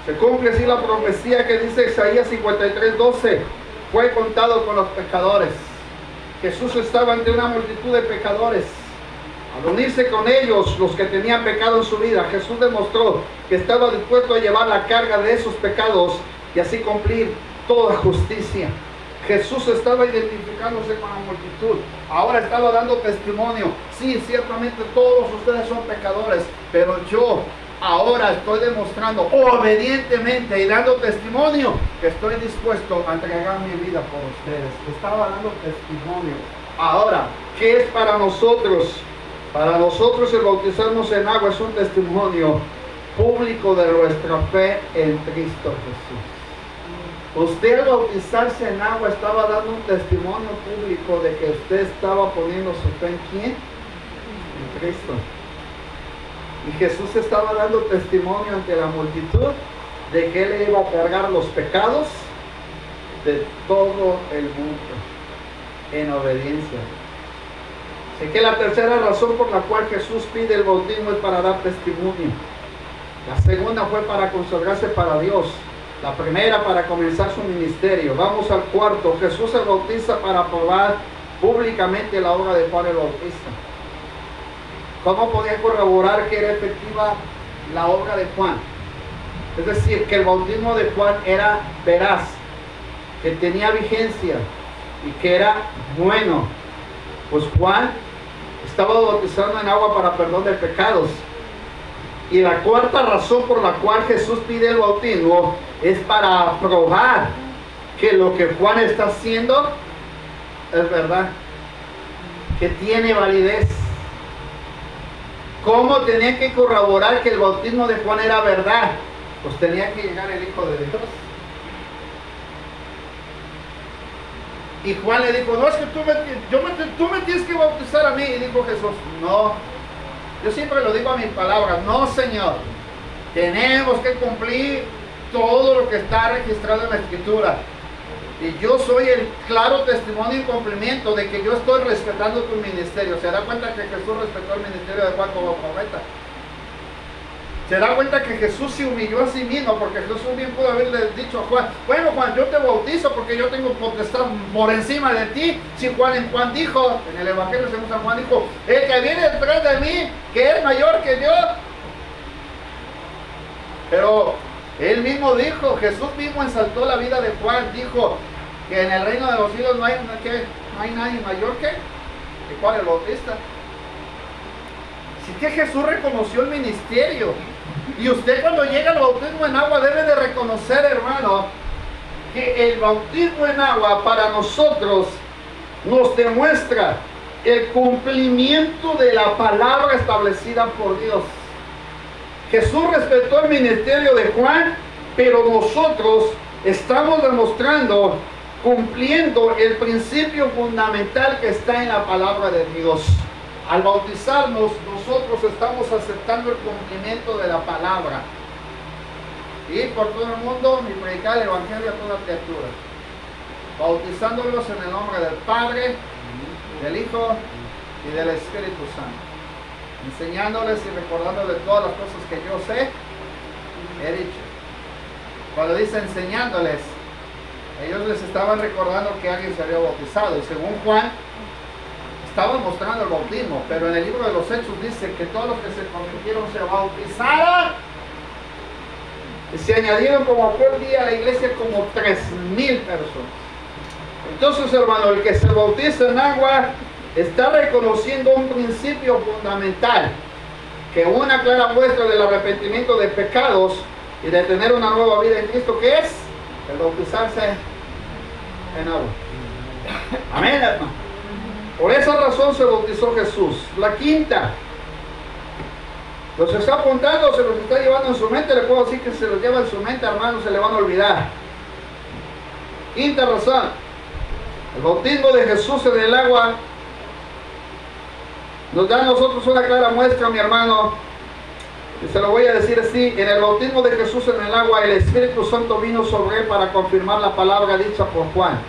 Se cumple así la profecía que dice Isaías 53:12. Fue contado con los pecadores. Jesús estaba ante una multitud de pecadores. Al unirse con ellos, los que tenían pecado en su vida, Jesús demostró que estaba dispuesto a llevar la carga de esos pecados y así cumplir toda justicia. Jesús estaba identificándose con la multitud. Ahora estaba dando testimonio. Sí, ciertamente todos ustedes son pecadores, pero yo ahora estoy demostrando obedientemente y dando testimonio que estoy dispuesto a entregar mi vida por ustedes. Estaba dando testimonio. Ahora, ¿qué es para nosotros? Para nosotros el bautizarnos en agua es un testimonio público de nuestra fe en Cristo Jesús. Usted al bautizarse en agua estaba dando un testimonio público de que usted estaba poniendo su fe en ¿quién? En Cristo. Y Jesús estaba dando testimonio ante la multitud de que Él iba a cargar los pecados de todo el mundo en obediencia. Así que la tercera razón por la cual Jesús pide el bautismo es para dar testimonio. La segunda fue para consagrarse para Dios. La primera para comenzar su ministerio. Vamos al cuarto. Jesús se bautiza para probar públicamente la obra de Juan el Bautista. ¿Cómo podía corroborar que era efectiva la obra de Juan? Es decir, que el bautismo de Juan era veraz, que tenía vigencia y que era bueno. Pues Juan estaba bautizando en agua para perdón de pecados. Y la cuarta razón por la cual Jesús pide el bautismo es para probar que lo que Juan está haciendo es verdad, que tiene validez. ¿Cómo tenía que corroborar que el bautismo de Juan era verdad? Pues tenía que llegar el Hijo de Dios. Y Juan le dijo, no, es que tú me tienes que bautizar a mí. Y dijo Jesús, no. Yo siempre lo digo a mis palabras, no, Señor. Tenemos que cumplir todo lo que está registrado en la Escritura. Y yo soy el claro testimonio y cumplimiento de que yo estoy respetando tu ministerio. ¿Se da cuenta que Jesús respetó el ministerio de Juan como profeta? ¿Se da cuenta que Jesús se humilló a sí mismo? Porque Jesús bien pudo haberle dicho a Juan, bueno, Juan, yo te bautizo porque yo tengo potestad por encima de ti. Si Juan dijo, en el Evangelio según San Juan dijo, el que viene detrás de mí, que es mayor que yo. Pero él mismo dijo, Jesús mismo ensaltó la vida de Juan, dijo que en el reino de los cielos no hay nadie mayor que Juan el Bautista. Así que Jesús reconoció el ministerio. Y usted cuando llega al bautismo en agua debe de reconocer, hermano, que el bautismo en agua para nosotros nos demuestra el cumplimiento de la palabra establecida por Dios. Jesús respetó el ministerio de Juan, pero nosotros estamos demostrando, cumpliendo el principio fundamental que está en la palabra de Dios. Al bautizarnos, nosotros estamos aceptando el cumplimiento de la palabra. Y por todo el mundo, y predicar el Evangelio a toda criatura. Bautizándolos en el nombre del Padre, del Hijo y del Espíritu Santo. Enseñándoles y recordándoles todas las cosas que yo sé, he dicho. Cuando dice enseñándoles, ellos les estaban recordando que alguien se había bautizado. Y según Juan, estaba mostrando el bautismo, pero en el libro de los Hechos dice que todos los que se convirtieron se bautizaron y se añadieron como aquel día a la iglesia como 3,000 personas. Entonces, hermano, el que se bautiza en agua está reconociendo un principio fundamental, que una clara muestra del arrepentimiento de pecados y de tener una nueva vida en Cristo, que es el bautizarse en agua. Amén, hermano. Por esa razón se bautizó Jesús. La quinta, los está apuntando, se los está llevando en su mente. Le puedo decir que se los lleva en su mente, hermanos, se le van a olvidar. Quinta razón, el bautismo de Jesús en el agua nos da a nosotros una clara muestra, mi hermano, y se lo voy a decir así. En el bautismo de Jesús en el agua, el Espíritu Santo vino sobre él para confirmar la palabra dicha por Juan.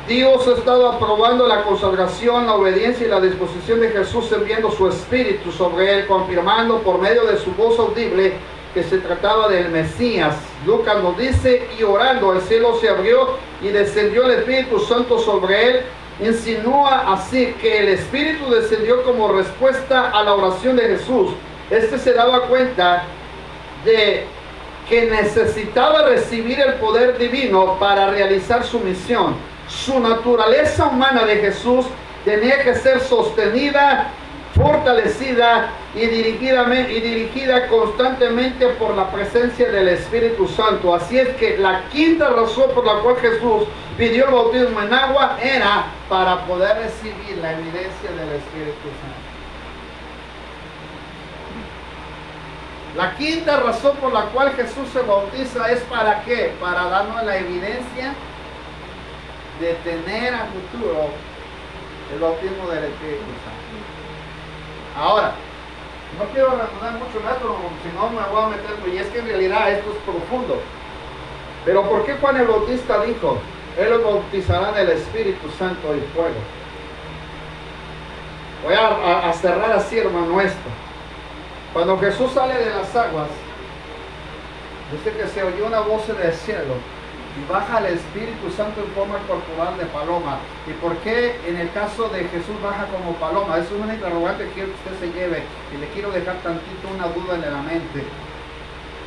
Dios ha estado aprobando la consagración, la obediencia y la disposición de Jesús, enviando su Espíritu sobre él, confirmando por medio de su voz audible que se trataba del Mesías. Lucas nos dice, y orando el cielo se abrió y descendió el Espíritu Santo sobre él. Insinúa así que el Espíritu descendió como respuesta a la oración de Jesús. Este se daba cuenta de que necesitaba recibir el poder divino para realizar su misión. Su naturaleza humana de Jesús tenía que ser sostenida, fortalecida y dirigida constantemente por la presencia del Espíritu Santo. Así es que la quinta razón por la cual Jesús pidió el bautismo en agua era para poder recibir la evidencia del Espíritu Santo. La quinta razón por la cual Jesús se bautiza es ¿para qué? Para darnos la evidencia de tener a futuro el bautismo del Espíritu Santo. Ahora, no quiero reanudar mucho en esto, si no me voy a meter, y es que en realidad esto es profundo. Pero ¿por qué Juan el Bautista dijo, Él los bautizará del Espíritu Santo y fuego? Voy a cerrar así, hermano, esto. Cuando Jesús sale de las aguas, dice que se oyó una voz del cielo y baja el Espíritu Santo en forma corporal de paloma. ¿Y por qué en el caso de Jesús baja como paloma? Eso es una interrogante que quiero que usted se lleve y le quiero dejar tantito una duda en la mente.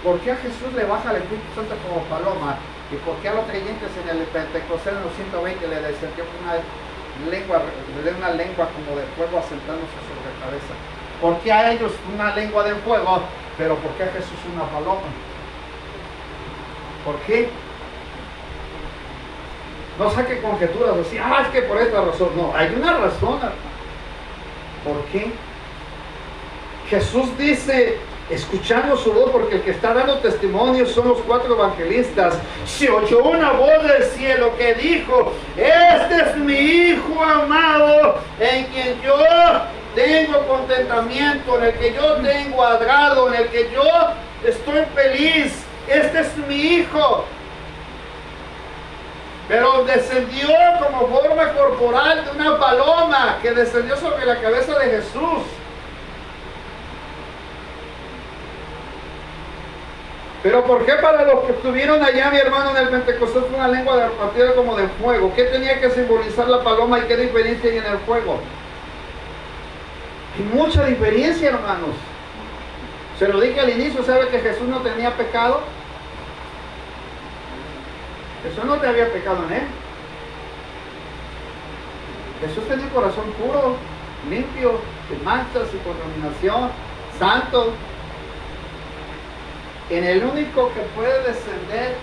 ¿Por qué a Jesús le baja el Espíritu Santo como paloma? ¿Y por qué a los creyentes en el Pentecostés en los 120 le descendió una lengua como de fuego asentándose sobre la cabeza? ¿Por qué a ellos una lengua de fuego, pero por qué a Jesús una paloma? ¿Por qué? No saque conjeturas así, es que por esta razón. No, hay una razón. ¿Por qué? Jesús dice, escuchando su voz, porque el que está dando testimonio son los 4 evangelistas. Se oyó una voz del cielo que dijo, este es mi Hijo amado, en quien yo tengo contentamiento, en el que yo tengo agrado, en el que yo estoy feliz. Este es mi Hijo. Pero descendió como forma corporal de una paloma que descendió sobre la cabeza de Jesús. Pero ¿por qué para los que estuvieron allá, mi hermano, en el Pentecostés fue una lengua de partida como de fuego? ¿Qué tenía que simbolizar la paloma y qué diferencia hay en el fuego? Hay mucha diferencia, hermanos. Se lo dije al inicio, ¿sabe que Jesús no tenía pecado? Jesús no te había pecado en él. Jesús tenía un corazón puro, limpio, sin manchas, sin contaminación, santo. En el único que puede descender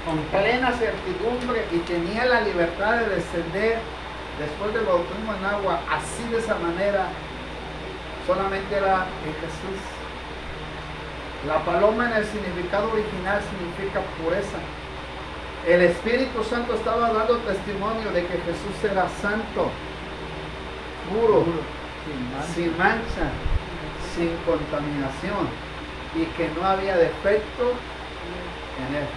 con plena certidumbre y tenía la libertad de descender después del bautismo en agua, así de esa manera, solamente era en Jesús. La paloma en el significado original significa pureza. El Espíritu Santo estaba dando testimonio de que Jesús era santo, puro, sin mancha, sin contaminación, y que no había defecto en él.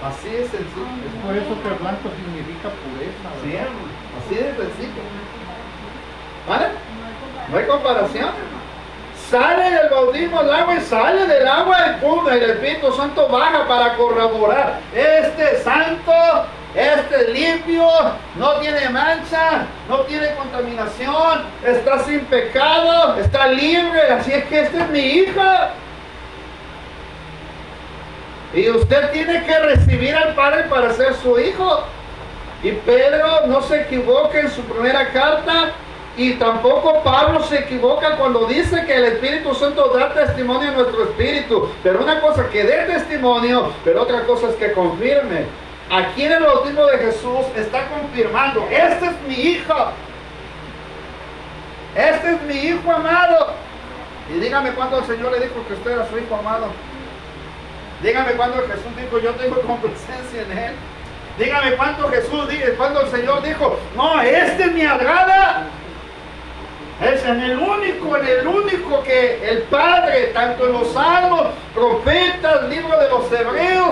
Así es sencillo. Es por eso que blanco significa pureza, ¿verdad? Sí, hermano. Así de sencillo. ¿Vale? No hay comparación. Sale del bautismo del agua y sale del agua y pum, el Espíritu Santo baja para corroborar. Este es santo, este es limpio, no tiene mancha, no tiene contaminación, está sin pecado, está libre. Así es que este es mi hija. Y usted tiene que recibir al Padre para ser su hijo. Y Pedro no se equivoca en su primera carta. Y tampoco Pablo se equivoca cuando dice que el Espíritu Santo da testimonio a nuestro espíritu. Pero una cosa es que dé testimonio, pero otra cosa es que confirme. Aquí en el bautismo de Jesús está confirmando, este es mi hijo. Este es mi hijo amado. Y dígame cuándo el Señor le dijo que usted era su hijo amado. Dígame cuándo Jesús dijo, yo tengo complacencia en él. Dígame cuándo cuando el Señor dijo, no, este me agrada. Es en el único que el Padre, tanto en los salmos, profetas, libro de los hebreos,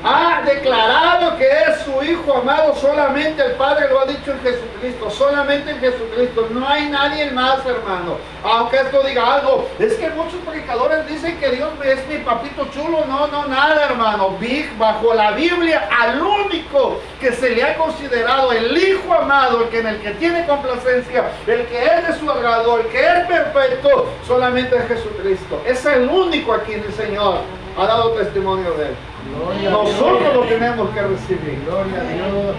ha declarado que es su Hijo Hijo amado, solamente el Padre lo ha dicho en Jesucristo, solamente en Jesucristo, no hay nadie más, hermano. Aunque esto diga algo, es que muchos predicadores dicen que Dios es mi papito chulo. No, nada, hermano. Bajo la Biblia, al único que se le ha considerado el Hijo amado, el que en el que tiene complacencia, el que es de su agrado, el que es perfecto, solamente es Jesucristo. Es el único a quien el Señor ha dado testimonio de él. Nosotros lo tenemos que recibir. Gloria a Dios.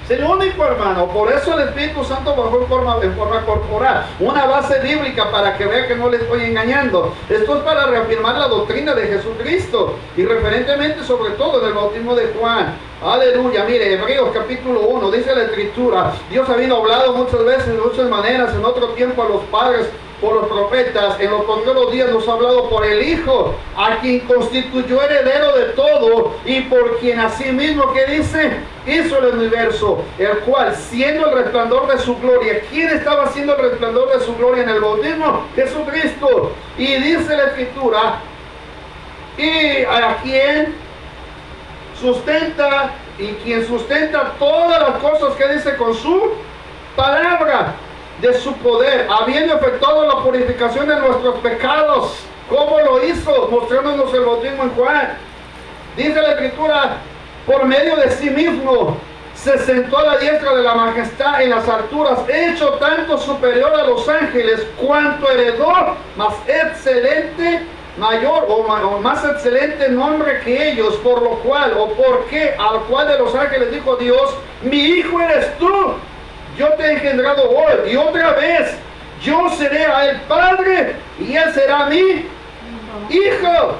Es el único, hermano. Por eso el Espíritu Santo bajó en forma corporal. Una base bíblica para que vea que no le estoy engañando. Esto es para reafirmar la doctrina de Jesucristo. Y referentemente sobre todo en el bautismo de Juan. Aleluya. Mire, Hebreos capítulo 1, dice la Escritura: Dios habiendo hablado muchas veces, de muchas maneras, en otro tiempo a los padres por los profetas, en los primeros días nos ha hablado por el Hijo, a quien constituyó heredero de todo, y por quien asimismo, ¿qué dice? Hizo el universo, el cual, siendo el resplandor de su gloria. ¿Quién estaba haciendo el resplandor de su gloria en el bautismo? Jesucristo. Y dice la Escritura: y a quien sustenta, y quien sustenta todas las cosas, que dice, con su palabra de su poder, habiendo efectuado la purificación de nuestros pecados. ¿Cómo lo hizo? Mostrándonos el bautismo en Juan. Dice la Escritura: por medio de sí mismo se sentó a la diestra de la majestad en las alturas, hecho tanto superior a los ángeles, cuanto heredó más excelente, mayor o más excelente nombre que ellos, por lo cual, o porque, al cual de los ángeles dijo Dios: mi hijo eres tú, yo te he engendrado hoy. Y otra vez, yo seré a él padre, y él será mi hijo.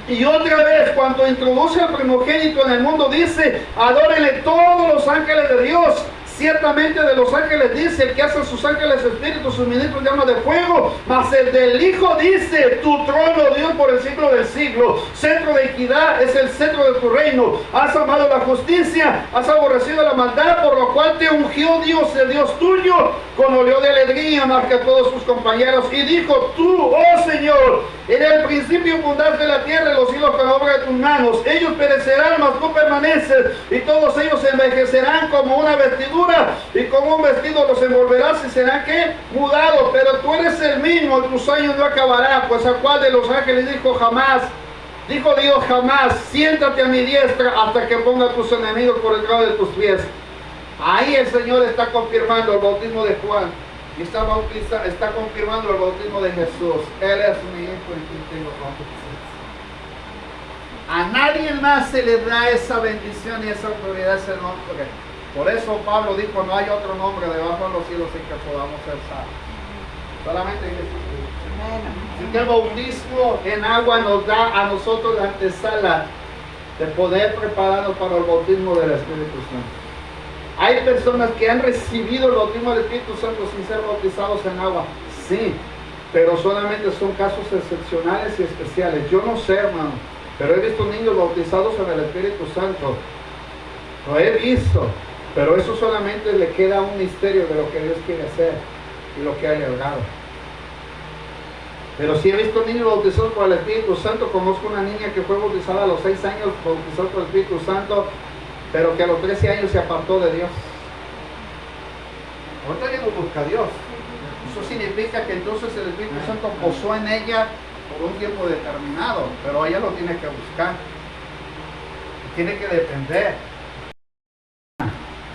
Y otra vez, cuando introduce al primogénito en el mundo, dice: adórenle todos los ángeles de Dios. Ciertamente de los ángeles dice: el que hace a sus ángeles espíritus, sus ministros llama de fuego. Mas el del Hijo dice: tu trono, Dios, por el siglo del siglo. Centro de equidad es el centro de tu reino. Has amado la justicia, has aborrecido la maldad, por lo cual te ungió Dios, el Dios tuyo, con óleo de alegría más que a todos sus compañeros. Y dijo: tú, oh Señor, eres el principio fundaste de la tierra y los cielos con la obra de tus manos. Ellos perecerán, mas tú permaneces, y todos ellos envejecerán como una vestidura, y como un vestido los envolverás, y serán ¿qué? Mudados. Pero tú eres el mismo, y tus años no acabarán. Pues a cuál de los ángeles dijo jamás, dijo Dios jamás: siéntate a mi diestra hasta que ponga a tus enemigos por el grado de tus pies. Ahí el Señor está confirmando el bautismo de Juan, y está confirmando el bautismo de Jesús. Él es mi hijo en quien tengo complacencia. A nadie más se le da esa bendición y esa autoridad, ese nombre. Por eso Pablo dijo: no hay otro nombre debajo de los cielos en que podamos ser salvos. Solamente en Jesucristo. Así que el bautismo en agua nos da a nosotros la antesala de poder prepararnos para el bautismo del Espíritu Santo. Hay personas que han recibido el bautismo del Espíritu Santo sin ser bautizados en agua. Sí, pero solamente son casos excepcionales y especiales. Yo no sé, hermano, pero he visto niños bautizados en el Espíritu Santo. Lo he visto. Pero eso solamente le queda un misterio de lo que Dios quiere hacer y lo que ha logrado. Pero sí he visto niños bautizados por el Espíritu Santo. Conozco una niña que fue bautizada a los 6 años, bautizada por el Espíritu Santo, pero que a los 13 años se apartó de Dios. Ahorita ya no busca a Dios. Eso significa que entonces el Espíritu Santo posó en ella por un tiempo determinado, pero ella lo tiene que buscar. Tiene que depender.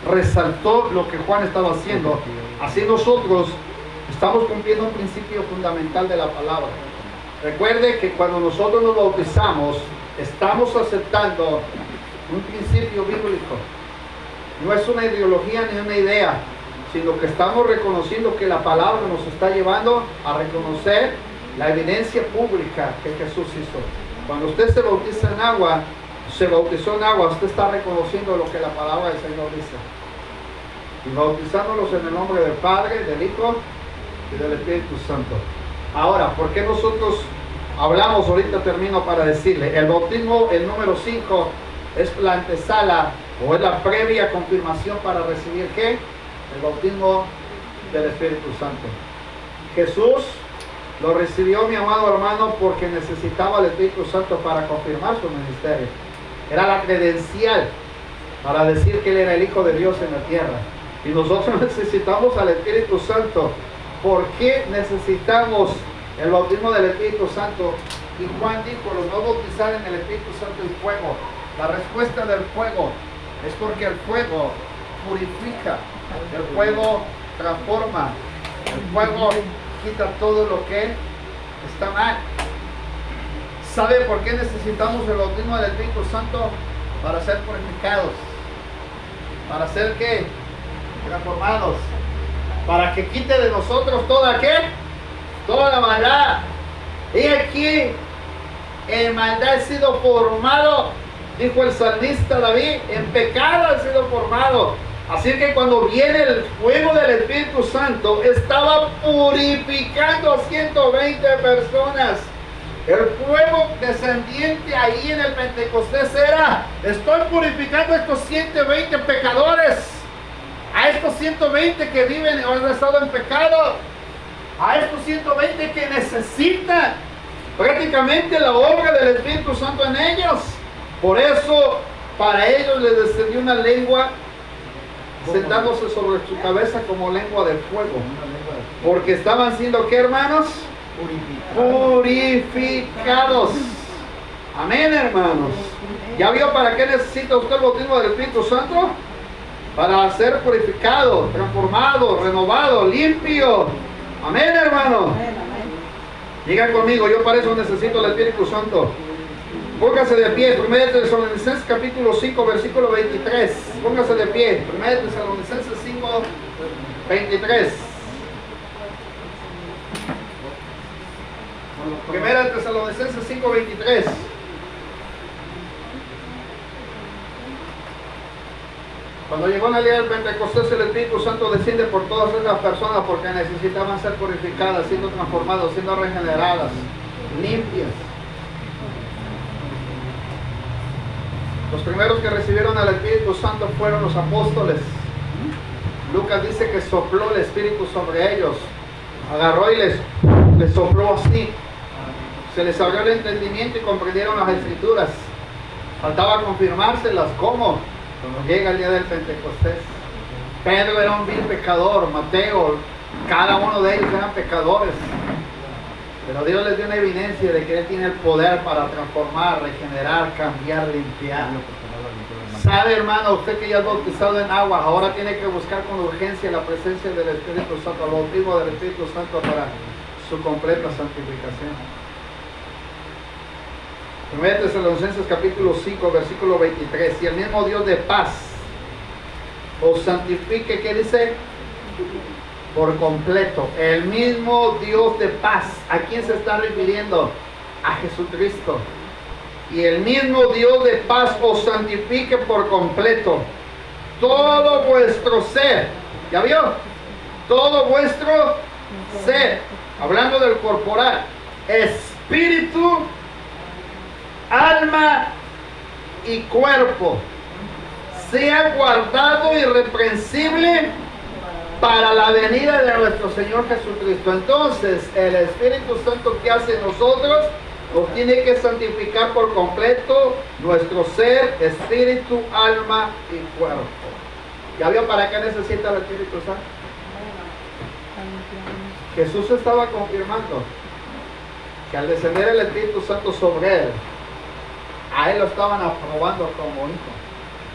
Resaltó lo que Juan estaba haciendo. Así nosotros estamos cumpliendo un principio fundamental de la palabra. Recuerde que cuando nosotros nos bautizamos, estamos aceptando un principio bíblico. No es una ideología ni una idea, sino que estamos reconociendo que la palabra nos está llevando a reconocer la evidencia pública que Jesús hizo. Cuando usted se bautiza en agua, se bautizó en agua, usted está reconociendo lo que la palabra del Señor dice. Y bautizándolos en el nombre del Padre, del Hijo y del Espíritu Santo. Ahora, ¿por qué nosotros hablamos? Ahorita termino para decirle. El bautismo, el número 5, es la antesala o es la previa confirmación para recibir ¿qué? El bautismo del Espíritu Santo. Jesús lo recibió, mi amado hermano, porque necesitaba el Espíritu Santo para confirmar su ministerio. Era la credencial para decir que Él era el Hijo de Dios en la tierra. Y nosotros necesitamos al Espíritu Santo. ¿Por qué necesitamos el bautismo del Espíritu Santo? Y Juan dijo, los va a bautizar en el Espíritu Santo y fuego. La respuesta del fuego es porque el fuego purifica, el fuego transforma, el fuego quita todo lo que está mal. ¿Sabe por qué necesitamos el bautismo del Espíritu Santo? Para ser purificados. ¿Para ser qué? Transformados. Para que quite de nosotros toda ¿qué? Toda la maldad. Y aquí en maldad he sido formado, dijo el salmista David, en pecado he sido formado. Así que cuando viene el fuego del Espíritu Santo, estaba purificando a 120 personas. El fuego descendiente ahí en el Pentecostés era, estoy purificando a estos 120 pecadores, a estos 120 que viven o han estado en pecado, a estos 120 que necesitan prácticamente la obra del Espíritu Santo en ellos. Por eso para ellos les descendió una lengua sentándose sobre su cabeza como lengua de fuego, porque estaban siendo ¿qué, hermanos? Purificados. Amén, hermanos. ¿Ya vio para qué necesita usted el bautismo del Espíritu Santo? Para ser purificado, transformado, renovado, limpio. Amén, hermano. Digan conmigo, yo para eso necesito el Espíritu Santo. Póngase de pie, 1 Tesalonicenses capítulo 5, versículo 23. Póngase de pie, 1 Tesalonicenses 5, 23. 1 Tesalonicenses 5, 23. Cuando llegó en el día del Pentecostés, el Espíritu Santo desciende por todas esas personas porque necesitaban ser purificadas, siendo transformadas, siendo regeneradas, limpias. Los primeros que recibieron al Espíritu Santo fueron los apóstoles. Lucas dice que sopló el Espíritu sobre ellos. Agarró y les sopló así. Se les abrió el entendimiento y comprendieron las Escrituras. Faltaba confirmárselas. ¿Cómo? Cuando llega el día del Pentecostés. Pedro era un vil pecador. Mateo, cada uno de ellos eran pecadores. Pero Dios les dio una evidencia de que Él tiene el poder para transformar, regenerar, cambiar, limpiar. Sabe, hermano, usted que ya es bautizado en agua, ahora tiene que buscar con urgencia la presencia del Espíritu Santo, el bautismo del Espíritu Santo para su completa santificación. 1 Tesalonicenses capítulo 5, versículo 23. Y el mismo Dios de paz os santifique, ¿qué dice? Por completo. El mismo Dios de paz. ¿A quién se está refiriendo? A Jesucristo. Y el mismo Dios de paz os santifique por completo. Todo vuestro ser. ¿Ya vio? Todo vuestro ser. Hablando del corporal. Espíritu, alma y cuerpo. Sea guardado irreprensible para la venida de nuestro Señor Jesucristo. Entonces, el Espíritu Santo que hace en nosotros nos tiene que santificar por completo nuestro ser, espíritu, alma y cuerpo. ¿Ya vio para qué necesita el Espíritu Santo? Jesús estaba confirmando que al descender el Espíritu Santo sobre él, a él lo estaban aprobando como hijo.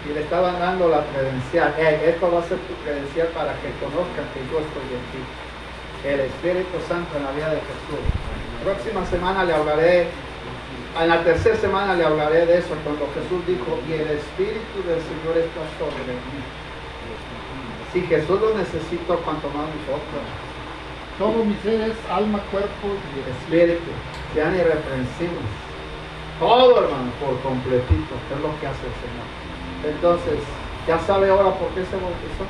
Y le estaban dando la credencial. Esto va a ser tu credencial para que conozcan que yo estoy en ti. El Espíritu Santo en la vida de Jesús. La próxima semana le hablaré, en la tercera semana le hablaré de eso, cuando Jesús dijo, y el Espíritu del Señor está sobre mí. Si Jesús lo necesita, cuanto más nosotros. Todo mi ser es alma, cuerpo y Espíritu, sean irreprensibles. Todo, hermano, por completito, es lo que hace el Señor. Entonces, ya sabe ahora por qué se bautizó.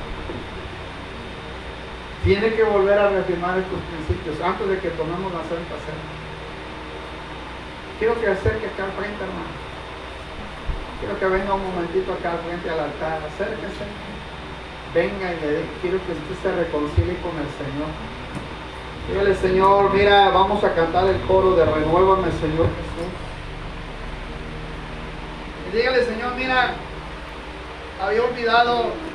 Tiene que volver a reafirmar estos principios antes de que tomemos la Santa Cena. Quiero que acerque acá al frente, hermano. Quiero que venga un momentito acá al frente al altar. Acérquese. Venga y quiero que usted se reconcilie con el Señor. Dígale, Señor, mira, vamos a cantar el coro de Renuévame, Señor Jesús. Y dígale, Señor, mira, había olvidado